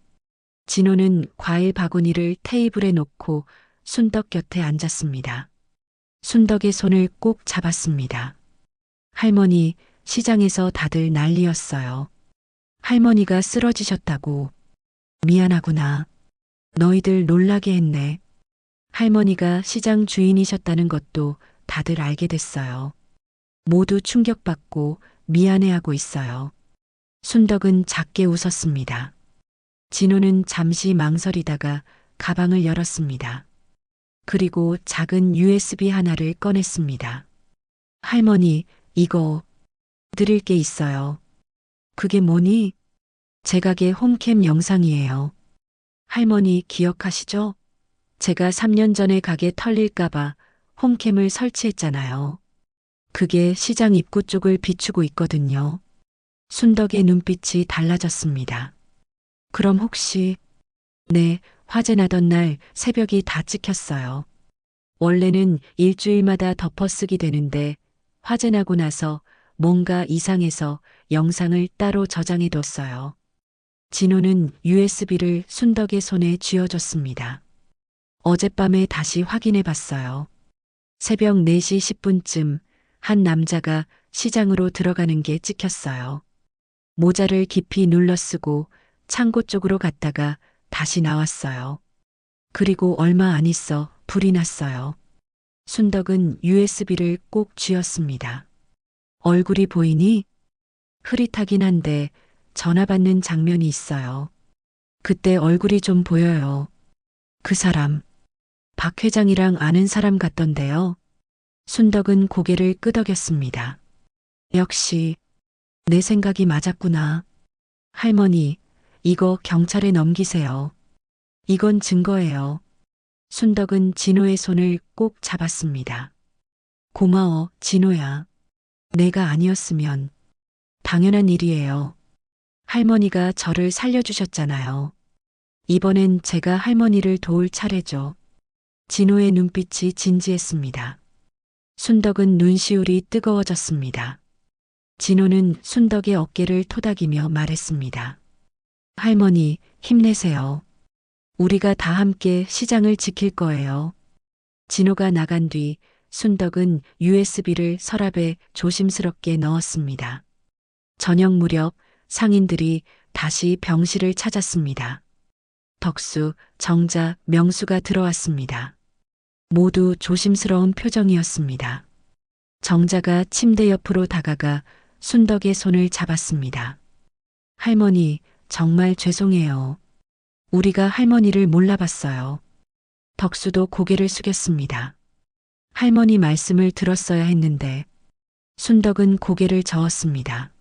진호는 과일 바구니를 테이블에 놓고 순덕 곁에 앉았습니다. 순덕의 손을 꼭 잡았습니다. 할머니, 시장에서 다들 난리였어요. 할머니가 쓰러지셨다고. 미안하구나. 너희들 놀라게 했네. 할머니가 시장 주인이셨다는 것도 다들 알게 됐어요. 모두 충격받고 미안해하고 있어요. 순덕은 작게 웃었습니다. 진호는 잠시 망설이다가 가방을 열었습니다. 그리고 작은 USB 하나를 꺼냈습니다. 할머니, 이거 드릴 게 있어요. 그게 뭐니? 제 가게 홈캠 영상이에요. 할머니 기억하시죠? 제가 3년 전에 가게 털릴까봐 홈캠을 설치했잖아요. 그게 시장 입구 쪽을 비추고 있거든요. 순덕의 눈빛이 달라졌습니다. 그럼 혹시, 네, 화재 나던 날 새벽이 다 찍혔어요. 원래는 일주일마다 덮어쓰기 되는데 화재 나고 나서 뭔가 이상해서 영상을 따로 저장해 뒀어요. 진호는 USB를 순덕의 손에 쥐어줬습니다. 어젯밤에 다시 확인해 봤어요. 새벽 4시 10분쯤 한 남자가 시장으로 들어가는 게 찍혔어요. 모자를 깊이 눌러 쓰고 창고 쪽으로 갔다가 다시 나왔어요. 그리고 얼마 안 있어 불이 났어요. 순덕은 USB를 꼭 쥐었습니다. 얼굴이 보이니? 흐릿하긴 한데 전화 받는 장면이 있어요. 그때 얼굴이 좀 보여요. 그 사람, 박 회장이랑 아는 사람 같던데요. 순덕은 고개를 끄덕였습니다. 역시 내 생각이 맞았구나. 할머니, 이거 경찰에 넘기세요. 이건 증거예요. 순덕은 진호의 손을 꼭 잡았습니다. 고마워, 진호야. 내가 아니었으면 당연한 일이에요. 할머니가 저를 살려주셨잖아요. 이번엔 제가 할머니를 도울 차례죠. 진호의 눈빛이 진지했습니다. 순덕은 눈시울이 뜨거워졌습니다. 진호는 순덕의 어깨를 토닥이며 말했습니다. 할머니, 힘내세요. 우리가 다 함께 시장을 지킬 거예요. 진호가 나간 뒤 순덕은 USB를 서랍에 조심스럽게 넣었습니다. 저녁 무렵 상인들이 다시 병실을 찾았습니다. 덕수, 정자, 명수가 들어왔습니다. 모두 조심스러운 표정이었습니다. 정자가 침대 옆으로 다가가 순덕의 손을 잡았습니다. 할머니, 정말 죄송해요. 우리가 할머니를 몰라봤어요. 덕수도 고개를 숙였습니다. 할머니 말씀을 들었어야 했는데 순덕은 고개를 저었습니다.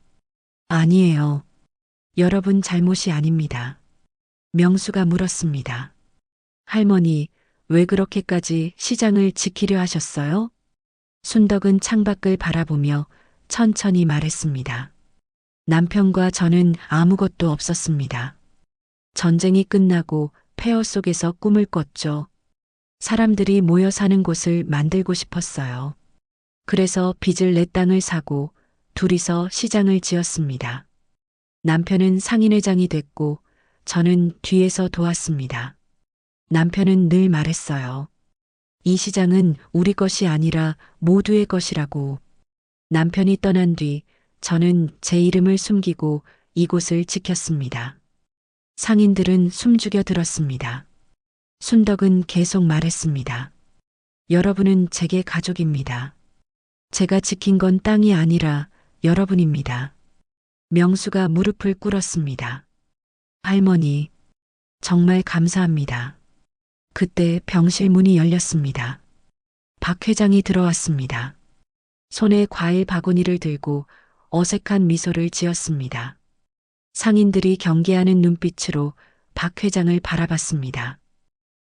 아니에요. 여러분 잘못이 아닙니다. 명수가 물었습니다. 할머니, 왜 그렇게까지 시장을 지키려 하셨어요? 순덕은 창밖을 바라보며 천천히 말했습니다. 남편과 저는 아무것도 없었습니다. 전쟁이 끝나고 폐허 속에서 꿈을 꿨죠. 사람들이 모여 사는 곳을 만들고 싶었어요. 그래서 빚을 내 땅을 사고 둘이서 시장을 지었습니다. 남편은 상인회장이 됐고 저는 뒤에서 도왔습니다. 남편은 늘 말했어요. 이 시장은 우리 것이 아니라 모두의 것이라고. 남편이 떠난 뒤 저는 제 이름을 숨기고 이곳을 지켰습니다. 상인들은 숨죽여 들었습니다. 순덕은 계속 말했습니다. 여러분은 제게 가족입니다. 제가 지킨 건 땅이 아니라 여러분입니다. 명수가 무릎을 꿇었습니다. 할머니, 정말 감사합니다. 그때 병실 문이 열렸습니다. 박 회장이 들어왔습니다. 손에 과일 바구니를 들고 어색한 미소를 지었습니다. 상인들이 경계하는 눈빛으로 박 회장을 바라봤습니다.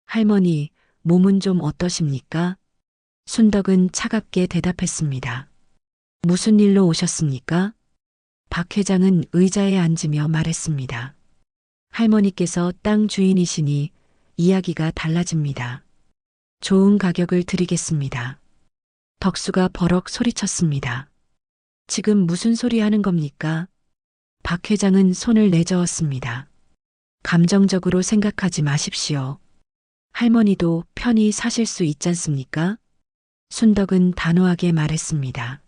할머니, 몸은 좀 어떠십니까? 순덕은 차갑게 대답했습니다. 무슨 일로 오셨습니까? 박 회장은 의자에 앉으며 말했습니다. 할머니께서 땅 주인이시니 이야기가 달라집니다. 좋은 가격을 드리겠습니다. 덕수가 버럭 소리쳤습니다. 지금 무슨 소리 하는 겁니까? 박 회장은 손을 내저었습니다. 감정적으로 생각하지 마십시오. 할머니도 편히 사실 수 있잖습니까? 순덕은 단호하게 말했습니다.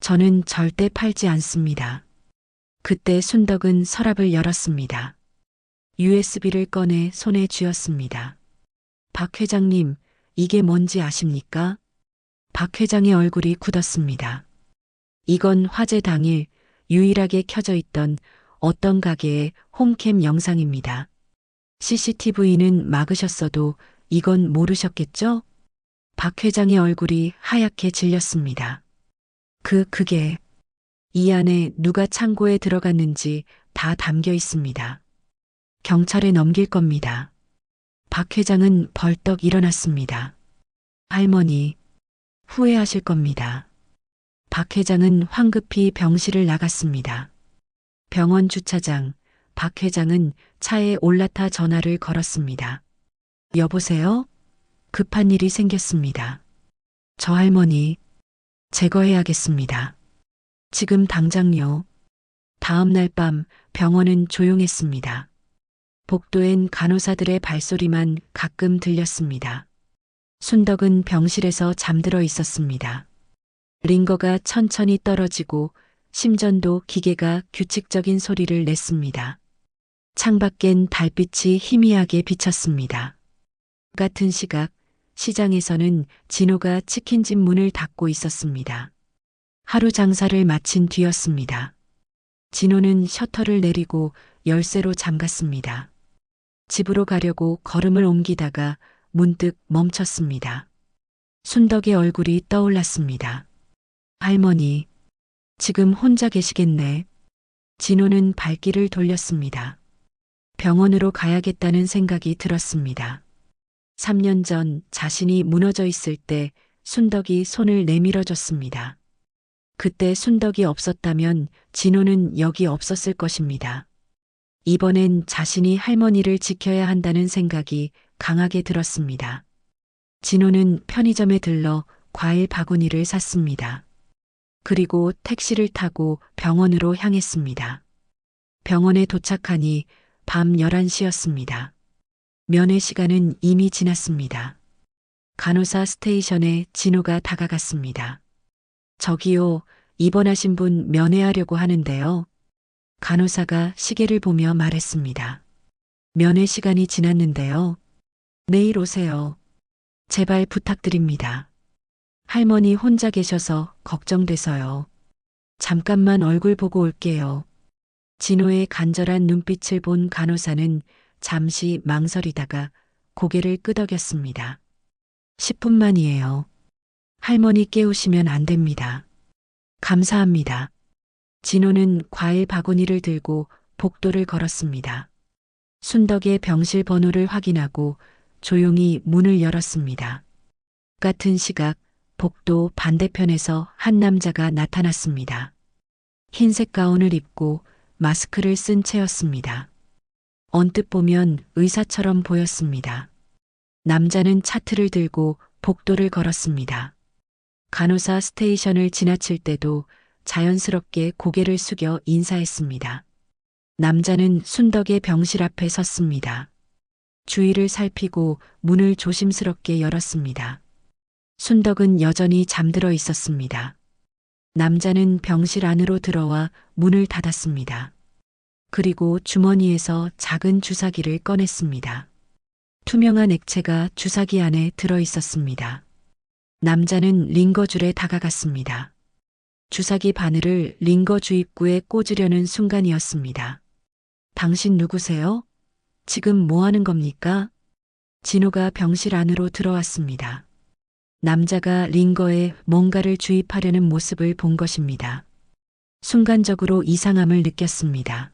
저는 절대 팔지 않습니다. 그때 순덕은 서랍을 열었습니다. USB를 꺼내 손에 쥐었습니다. 박 회장님, 이게 뭔지 아십니까? 박 회장의 얼굴이 굳었습니다. 이건 화재 당일 유일하게 켜져 있던 어떤 가게의 홈캠 영상입니다. CCTV는 막으셨어도 이건 모르셨겠죠? 박 회장의 얼굴이 하얗게 질렸습니다. 그게 이 안에 누가 창고에 들어갔는지 다 담겨 있습니다. 경찰에 넘길 겁니다. 박 회장은 벌떡 일어났습니다. 할머니, 후회하실 겁니다. 박 회장은 황급히 병실을 나갔습니다. 병원 주차장, 박 회장은 차에 올라타 전화를 걸었습니다. 여보세요? 급한 일이 생겼습니다. 저 할머니, 제거해야겠습니다. 지금 당장요. 다음 날 밤 병원은 조용했습니다. 복도엔 간호사들의 발소리만 가끔 들렸습니다. 순덕은 병실에서 잠들어 있었습니다. 링거가 천천히 떨어지고 심전도 기계가 규칙적인 소리를 냈습니다. 창밖엔 달빛이 희미하게 비쳤습니다. 같은 시각 시장에서는 진호가 치킨집 문을 닫고 있었습니다. 하루 장사를 마친 뒤였습니다. 진호는 셔터를 내리고 열쇠로 잠갔습니다. 집으로 가려고 걸음을 옮기다가 문득 멈췄습니다. 순덕의 얼굴이 떠올랐습니다. 할머니, 지금 혼자 계시겠네. 진호는 발길을 돌렸습니다. 병원으로 가야겠다는 생각이 들었습니다. 3년 전 자신이 무너져 있을 때 순덕이 손을 내밀어 줬습니다. 그때 순덕이 없었다면 진호는 여기 없었을 것입니다. 이번엔 자신이 할머니를 지켜야 한다는 생각이 강하게 들었습니다. 진호는 편의점에 들러 과일 바구니를 샀습니다. 그리고 택시를 타고 병원으로 향했습니다. 병원에 도착하니 밤 11시였습니다. 면회 시간은 이미 지났습니다. 간호사 스테이션에 진호가 다가갔습니다. 저기요, 입원하신 분 면회하려고 하는데요. 간호사가 시계를 보며 말했습니다. 면회 시간이 지났는데요. 내일 오세요. 제발 부탁드립니다. 할머니 혼자 계셔서 걱정돼서요. 잠깐만 얼굴 보고 올게요. 진호의 간절한 눈빛을 본 간호사는 잠시 망설이다가 고개를 끄덕였습니다. 10분만이에요. 할머니 깨우시면 안 됩니다. 감사합니다. 진호는 과일 바구니를 들고 복도를 걸었습니다. 순덕의 병실 번호를 확인하고 조용히 문을 열었습니다. 같은 시각 복도 반대편에서 한 남자가 나타났습니다. 흰색 가운을 입고 마스크를 쓴 채였습니다. 언뜻 보면 의사처럼 보였습니다. 남자는 차트를 들고 복도를 걸었습니다. 간호사 스테이션을 지나칠 때도 자연스럽게 고개를 숙여 인사했습니다. 남자는 순덕의 병실 앞에 섰습니다. 주위를 살피고 문을 조심스럽게 열었습니다. 순덕은 여전히 잠들어 있었습니다. 남자는 병실 안으로 들어와 문을 닫았습니다. 그리고 주머니에서 작은 주사기를 꺼냈습니다. 투명한 액체가 주사기 안에 들어 있었습니다. 남자는 링거줄에 다가갔습니다. 주사기 바늘을 링거 주입구에 꽂으려는 순간이었습니다. 당신 누구세요? 지금 뭐 하는 겁니까? 진호가 병실 안으로 들어왔습니다. 남자가 링거에 뭔가를 주입하려는 모습을 본 것입니다. 순간적으로 이상함을 느꼈습니다.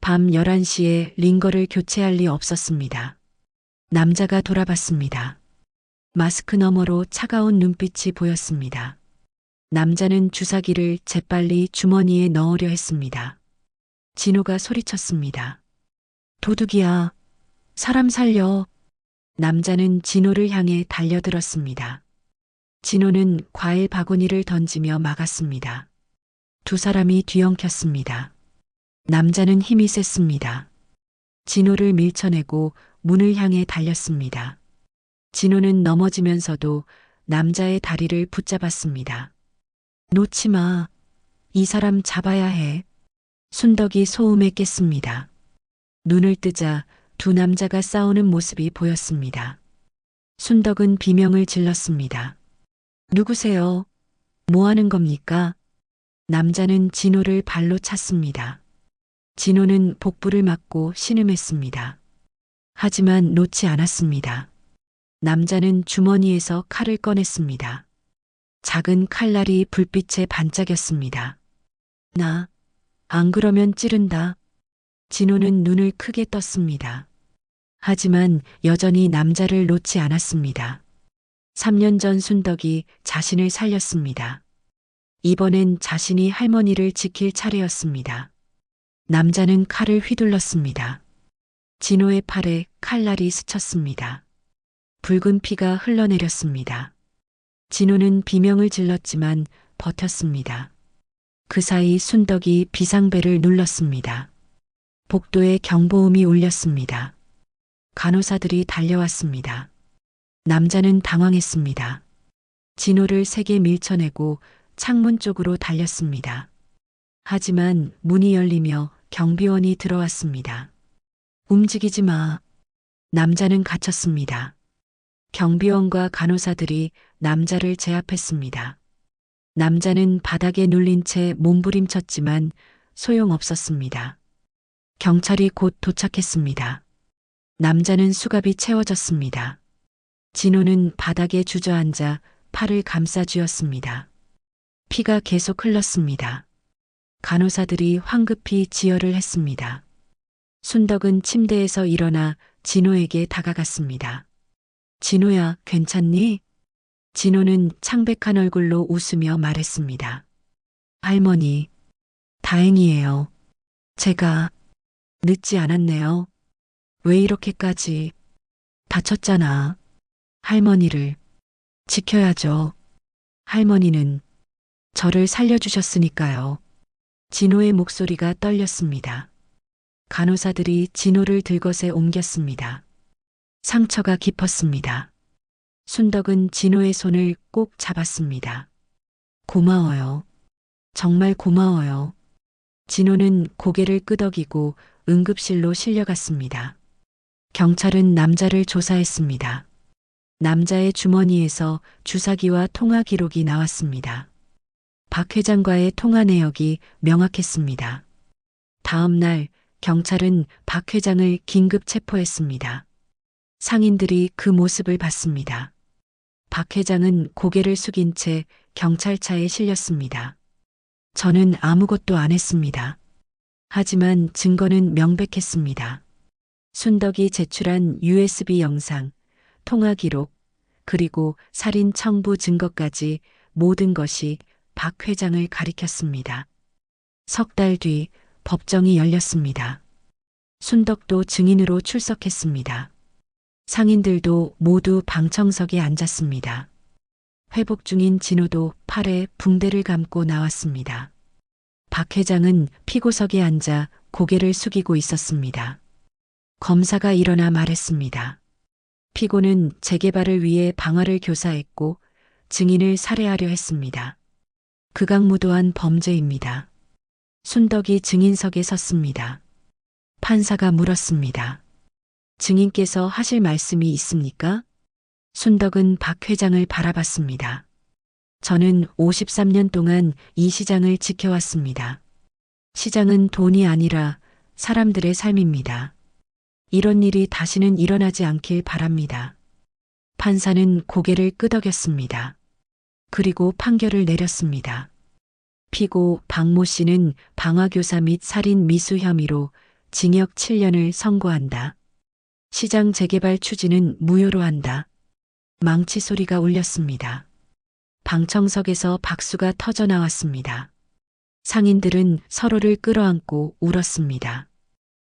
밤 11시에 링거를 교체할 리 없었습니다. 남자가 돌아봤습니다. 마스크 너머로 차가운 눈빛이 보였습니다. 남자는 주사기를 재빨리 주머니에 넣으려 했습니다. 진호가 소리쳤습니다. 도둑이야. 사람 살려. 남자는 진호를 향해 달려들었습니다. 진호는 과일 바구니를 던지며 막았습니다. 두 사람이 뒤엉켰습니다. 남자는 힘이 셌습니다. 진호를 밀쳐내고 문을 향해 달렸습니다. 진호는 넘어지면서도 남자의 다리를 붙잡았습니다. 놓지 마. 이 사람 잡아야 해. 순덕이 소음에 깼습니다. 눈을 뜨자 두 남자가 싸우는 모습이 보였습니다. 순덕은 비명을 질렀습니다. 누구세요? 뭐 하는 겁니까? 남자는 진호를 발로 찼습니다. 진호는 복부를 맞고 신음했습니다. 하지만 놓지 않았습니다. 남자는 주머니에서 칼을 꺼냈습니다. 작은 칼날이 불빛에 반짝였습니다. 나, 안 그러면 찌른다. 진호는 눈을 크게 떴습니다. 하지만 여전히 남자를 놓지 않았습니다. 3년 전 순덕이 자신을 살렸습니다. 이번엔 자신이 할머니를 지킬 차례였습니다. 남자는 칼을 휘둘렀습니다. 진호의 팔에 칼날이 스쳤습니다. 붉은 피가 흘러내렸습니다. 진호는 비명을 질렀지만 버텼습니다. 그 사이 순덕이 비상벨을 눌렀습니다. 복도에 경보음이 울렸습니다. 간호사들이 달려왔습니다. 남자는 당황했습니다. 진호를 세게 밀쳐내고 창문 쪽으로 달렸습니다. 하지만 문이 열리며 경비원이 들어왔습니다. 움직이지 마. 남자는 갇혔습니다. 경비원과 간호사들이 남자를 제압했습니다. 남자는 바닥에 눌린 채 몸부림쳤지만 소용없었습니다. 경찰이 곧 도착했습니다. 남자는 수갑이 채워졌습니다. 진호는 바닥에 주저앉아 팔을 감싸 쥐었습니다. 피가 계속 흘렀습니다. 간호사들이 황급히 지혈을 했습니다. 순덕은 침대에서 일어나 진호에게 다가갔습니다. 진호야, 괜찮니? 진호는 창백한 얼굴로 웃으며 말했습니다. 할머니, 다행이에요. 제가 늦지 않았네요. 왜 이렇게까지 다쳤잖아. 할머니를 지켜야죠. 할머니는 저를 살려주셨으니까요. 진호의 목소리가 떨렸습니다. 간호사들이 진호를 들것에 옮겼습니다. 상처가 깊었습니다. 순덕은 진호의 손을 꼭 잡았습니다. 고마워요. 정말 고마워요. 진호는 고개를 끄덕이고 응급실로 실려갔습니다. 경찰은 남자를 조사했습니다. 남자의 주머니에서 주사기와 통화 기록이 나왔습니다. 박 회장과의 통화 내역이 명확했습니다. 다음 날 경찰은 박 회장을 긴급 체포했습니다. 상인들이 그 모습을 봤습니다. 박 회장은 고개를 숙인 채 경찰차에 실렸습니다. 저는 아무것도 안 했습니다. 하지만 증거는 명백했습니다. 순덕이 제출한 USB 영상, 통화 기록, 그리고 살인 청부 증거까지 모든 것이 박 회장을 가리켰습니다. 석 달 뒤 법정이 열렸습니다. 순덕도 증인으로 출석했습니다. 상인들도 모두 방청석에 앉았습니다. 회복 중인 진호도 팔에 붕대를 감고 나왔습니다. 박 회장은 피고석에 앉아 고개를 숙이고 있었습니다. 검사가 일어나 말했습니다. 피고는 재개발을 위해 방화를 교사했고 증인을 살해하려 했습니다. 극악무도한 범죄입니다. 순덕이 증인석에 섰습니다. 판사가 물었습니다. 증인께서 하실 말씀이 있습니까? 순덕은 박 회장을 바라봤습니다. 저는 53년 동안 이 시장을 지켜왔습니다. 시장은 돈이 아니라 사람들의 삶입니다. 이런 일이 다시는 일어나지 않길 바랍니다. 판사는 고개를 끄덕였습니다. 그리고 판결을 내렸습니다. 피고 박모 씨는 방화교사 및 살인 미수 혐의로 징역 7년을 선고한다. 시장 재개발 추진은 무효로 한다. 망치 소리가 울렸습니다. 방청석에서 박수가 터져 나왔습니다. 상인들은 서로를 끌어안고 울었습니다.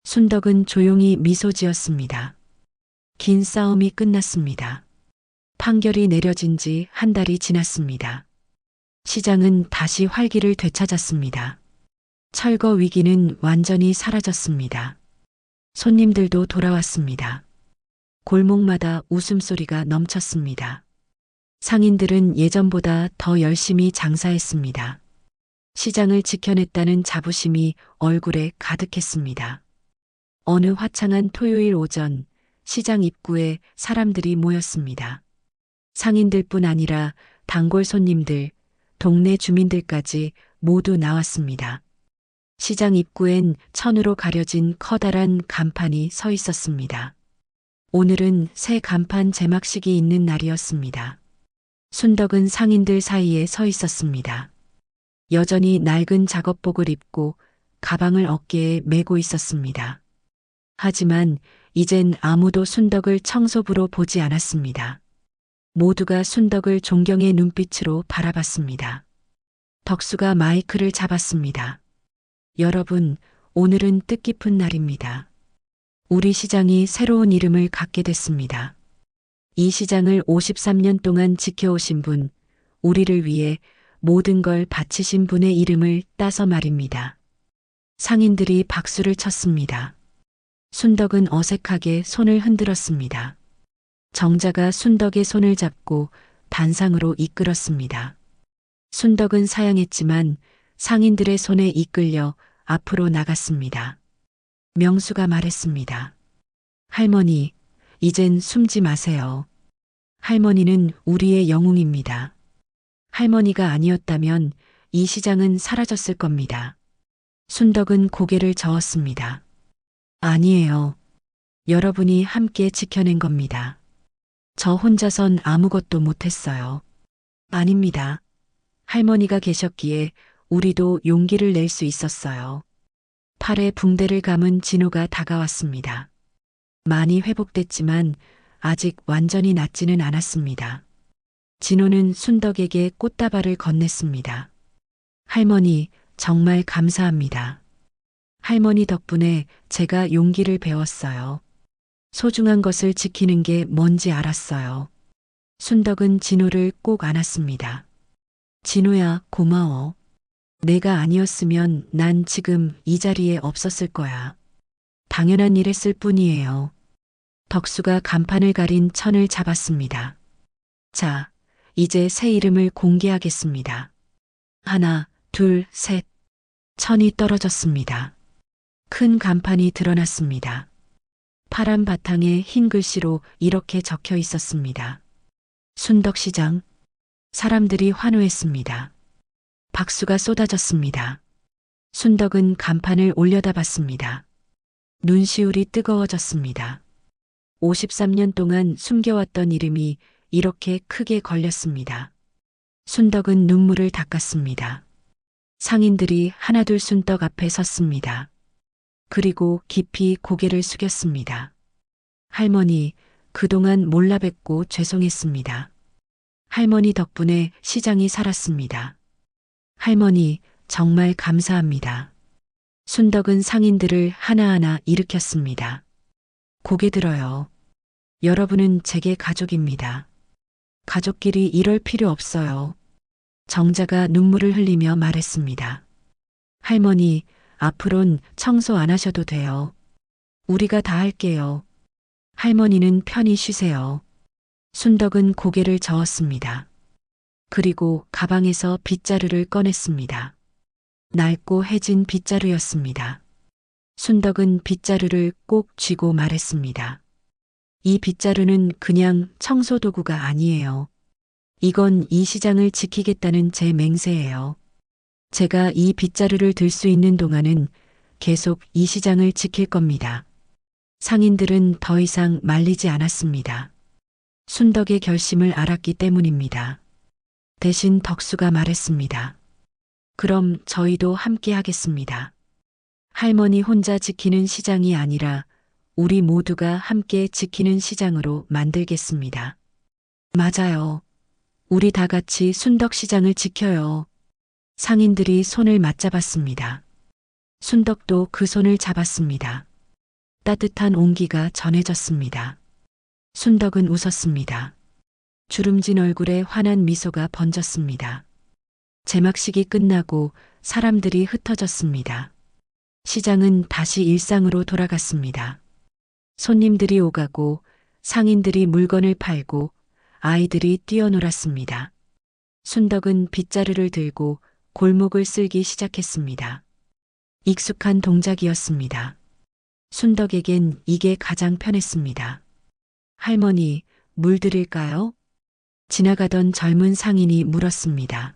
순덕은 조용히 미소 지었습니다. 긴 싸움이 끝났습니다. 판결이 내려진 지 한 달이 지났습니다. 시장은 다시 활기를 되찾았습니다. 철거 위기는 완전히 사라졌습니다. 손님들도 돌아왔습니다. 골목마다 웃음소리가 넘쳤습니다. 상인들은 예전보다 더 열심히 장사했습니다. 시장을 지켜냈다는 자부심이 얼굴에 가득했습니다. 어느 화창한 토요일 오전 시장 입구에 사람들이 모였습니다. 상인들뿐 아니라 단골 손님들, 동네 주민들까지 모두 나왔습니다. 시장 입구엔 천으로 가려진 커다란 간판이 서 있었습니다. 오늘은 새 간판 제막식이 있는 날이었습니다. 순덕은 상인들 사이에 서 있었습니다. 여전히 낡은 작업복을 입고 가방을 어깨에 메고 있었습니다. 하지만 이젠 아무도 순덕을 청소부로 보지 않았습니다. 모두가 순덕을 존경의 눈빛으로 바라봤습니다. 덕수가 마이크를 잡았습니다. 여러분, 오늘은 뜻깊은 날입니다. 우리 시장이 새로운 이름을 갖게 됐습니다. 이 시장을 53년 동안 지켜오신 분, 우리를 위해 모든 걸 바치신 분의 이름을 따서 말입니다. 상인들이 박수를 쳤습니다. 순덕은 어색하게 손을 흔들었습니다. 정자가 순덕의 손을 잡고 단상으로 이끌었습니다. 순덕은 사양했지만 상인들의 손에 이끌려 앞으로 나갔습니다. 명수가 말했습니다. 할머니, 이젠 숨지 마세요. 할머니는 우리의 영웅입니다. 할머니가 아니었다면 이 시장은 사라졌을 겁니다. 순덕은 고개를 저었습니다. 아니에요. 여러분이 함께 지켜낸 겁니다. 저 혼자선 아무것도 못했어요. 아닙니다. 할머니가 계셨기에 우리도 용기를 낼 수 있었어요. 팔에 붕대를 감은 진호가 다가왔습니다. 많이 회복됐지만 아직 완전히 낫지는 않았습니다. 진호는 순덕에게 꽃다발을 건넸습니다. 할머니, 정말 감사합니다. 할머니 덕분에 제가 용기를 배웠어요. 소중한 것을 지키는 게 뭔지 알았어요. 순덕은 진호를 꼭 안았습니다. 진호야, 고마워. 내가 아니었으면 난 지금 이 자리에 없었을 거야. 당연한 일 했을 뿐이에요. 덕수가 간판을 가린 천을 잡았습니다. 자, 이제 새 이름을 공개하겠습니다. 하나, 둘, 셋. 천이 떨어졌습니다. 큰 간판이 드러났습니다. 파란 바탕에 흰 글씨로 이렇게 적혀 있었습니다. 순덕시장. 사람들이 환호했습니다. 박수가 쏟아졌습니다. 순덕은 간판을 올려다봤습니다. 눈시울이 뜨거워졌습니다. 53년 동안 숨겨왔던 이름이 이렇게 크게 걸렸습니다. 순덕은 눈물을 닦았습니다. 상인들이 하나둘 순덕 앞에 섰습니다. 그리고 깊이 고개를 숙였습니다. 할머니, 그동안 몰라 뵙고 죄송했습니다. 할머니 덕분에 시장이 살았습니다. 할머니, 정말 감사합니다. 순덕은 상인들을 하나하나 일으켰습니다. 고개 들어요. 여러분은 제게 가족입니다. 가족끼리 이럴 필요 없어요. 정자가 눈물을 흘리며 말했습니다. 할머니, 앞으론 청소 안 하셔도 돼요. 우리가 다 할게요. 할머니는 편히 쉬세요. 순덕은 고개를 저었습니다. 그리고 가방에서 빗자루를 꺼냈습니다. 낡고 해진 빗자루였습니다. 순덕은 빗자루를 꼭 쥐고 말했습니다. 이 빗자루는 그냥 청소도구가 아니에요. 이건 이 시장을 지키겠다는 제 맹세예요. 제가 이 빗자루를 들 수 있는 동안은 계속 이 시장을 지킬 겁니다. 상인들은 더 이상 말리지 않았습니다. 순덕의 결심을 알았기 때문입니다. 대신 덕수가 말했습니다. 그럼 저희도 함께 하겠습니다. 할머니 혼자 지키는 시장이 아니라 우리 모두가 함께 지키는 시장으로 만들겠습니다. 맞아요. 우리 다 같이 순덕시장을 지켜요. 상인들이 손을 맞잡았습니다. 순덕도 그 손을 잡았습니다. 따뜻한 온기가 전해졌습니다. 순덕은 웃었습니다. 주름진 얼굴에 환한 미소가 번졌습니다. 제막식이 끝나고 사람들이 흩어졌습니다. 시장은 다시 일상으로 돌아갔습니다. 손님들이 오가고 상인들이 물건을 팔고 아이들이 뛰어놀았습니다. 순덕은 빗자루를 들고 골목을 쓸기 시작했습니다. 익숙한 동작이었습니다. 순덕에겐 이게 가장 편했습니다. 할머니, 물 드릴까요? 지나가던 젊은 상인이 물었습니다.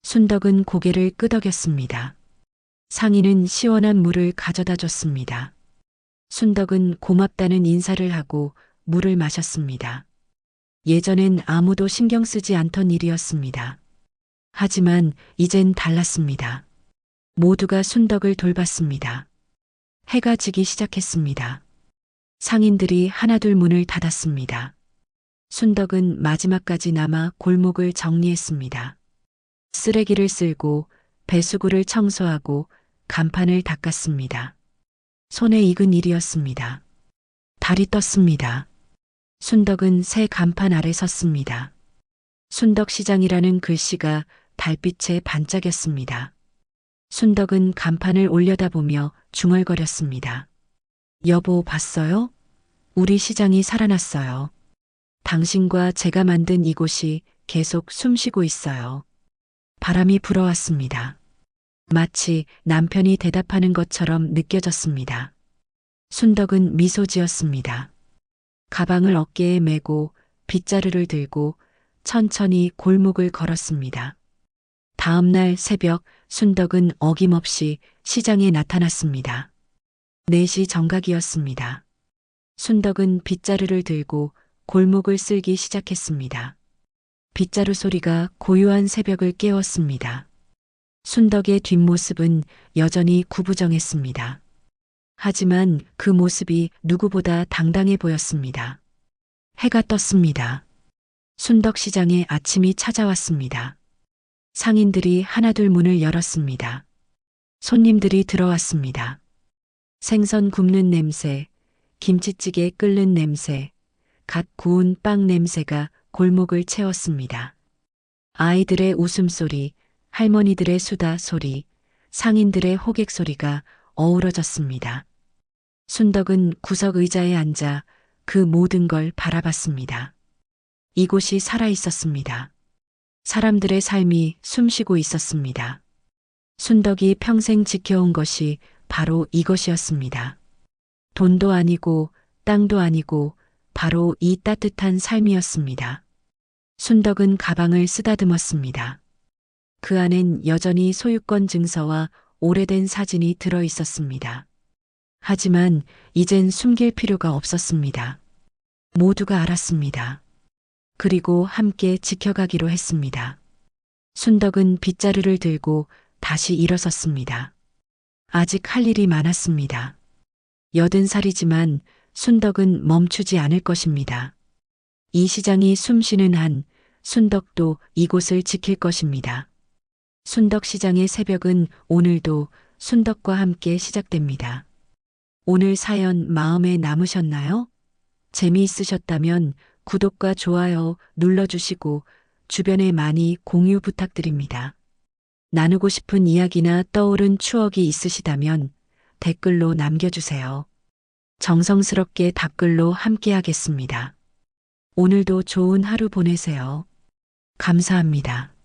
순덕은 고개를 끄덕였습니다. 상인은 시원한 물을 가져다 줬습니다. 순덕은 고맙다는 인사를 하고 물을 마셨습니다. 예전엔 아무도 신경 쓰지 않던 일이었습니다. 하지만 이젠 달랐습니다. 모두가 순덕을 돌봤습니다. 해가 지기 시작했습니다. 상인들이 하나둘 문을 닫았습니다. 순덕은 마지막까지 남아 골목을 정리했습니다. 쓰레기를 쓸고 배수구를 청소하고 간판을 닦았습니다. 손에 익은 일이었습니다. 달이 떴습니다. 순덕은 새 간판 아래 섰습니다. 순덕시장이라는 글씨가 달빛에 반짝였습니다. 순덕은 간판을 올려다보며 중얼거렸습니다. 여보, 봤어요? 우리 시장이 살아났어요. 당신과 제가 만든 이곳이 계속 숨쉬고 있어요. 바람이 불어왔습니다. 마치 남편이 대답하는 것처럼 느껴졌습니다. 순덕은 미소 지었습니다. 가방을 어깨에 메고 빗자루를 들고 천천히 골목을 걸었습니다. 다음 날 새벽 순덕은 어김없이 시장에 나타났습니다. 4시 정각이었습니다. 순덕은 빗자루를 들고 골목을 쓸기 시작했습니다. 빗자루 소리가 고요한 새벽을 깨웠습니다. 순덕의 뒷모습은 여전히 구부정했습니다. 하지만 그 모습이 누구보다 당당해 보였습니다. 해가 떴습니다. 순덕시장에 아침이 찾아왔습니다. 상인들이 하나둘 문을 열었습니다. 손님들이 들어왔습니다. 생선 굽는 냄새, 김치찌개 끓는 냄새, 갓 구운 빵 냄새가 골목을 채웠습니다. 아이들의 웃음소리, 할머니들의 수다 소리, 상인들의 호객 소리가 어우러졌습니다. 순덕은 구석 의자에 앉아 그 모든 걸 바라봤습니다. 이곳이 살아 있었습니다. 사람들의 삶이 숨쉬고 있었습니다. 순덕이 평생 지켜온 것이 바로 이것이었습니다. 돈도 아니고 땅도 아니고 바로 이 따뜻한 삶이었습니다. 순덕은 가방을 쓰다듬었습니다. 그 안엔 여전히 소유권 증서와 오래된 사진이 들어 있었습니다. 하지만 이젠 숨길 필요가 없었습니다. 모두가 알았습니다. 그리고 함께 지켜가기로 했습니다. 순덕은 빗자루를 들고 다시 일어섰습니다. 아직 할 일이 많았습니다. 80살이지만 순덕은 멈추지 않을 것입니다. 이 시장이 숨쉬는 한 순덕도 이곳을 지킬 것입니다. 순덕시장의 새벽은 오늘도 순덕과 함께 시작됩니다. 오늘 사연 마음에 남으셨나요? 재미있으셨다면 구독과 좋아요 눌러주시고 주변에 많이 공유 부탁드립니다. 나누고 싶은 이야기나 떠오른 추억이 있으시다면 댓글로 남겨주세요. 정성스럽게 답글로 함께하겠습니다. 오늘도 좋은 하루 보내세요. 감사합니다.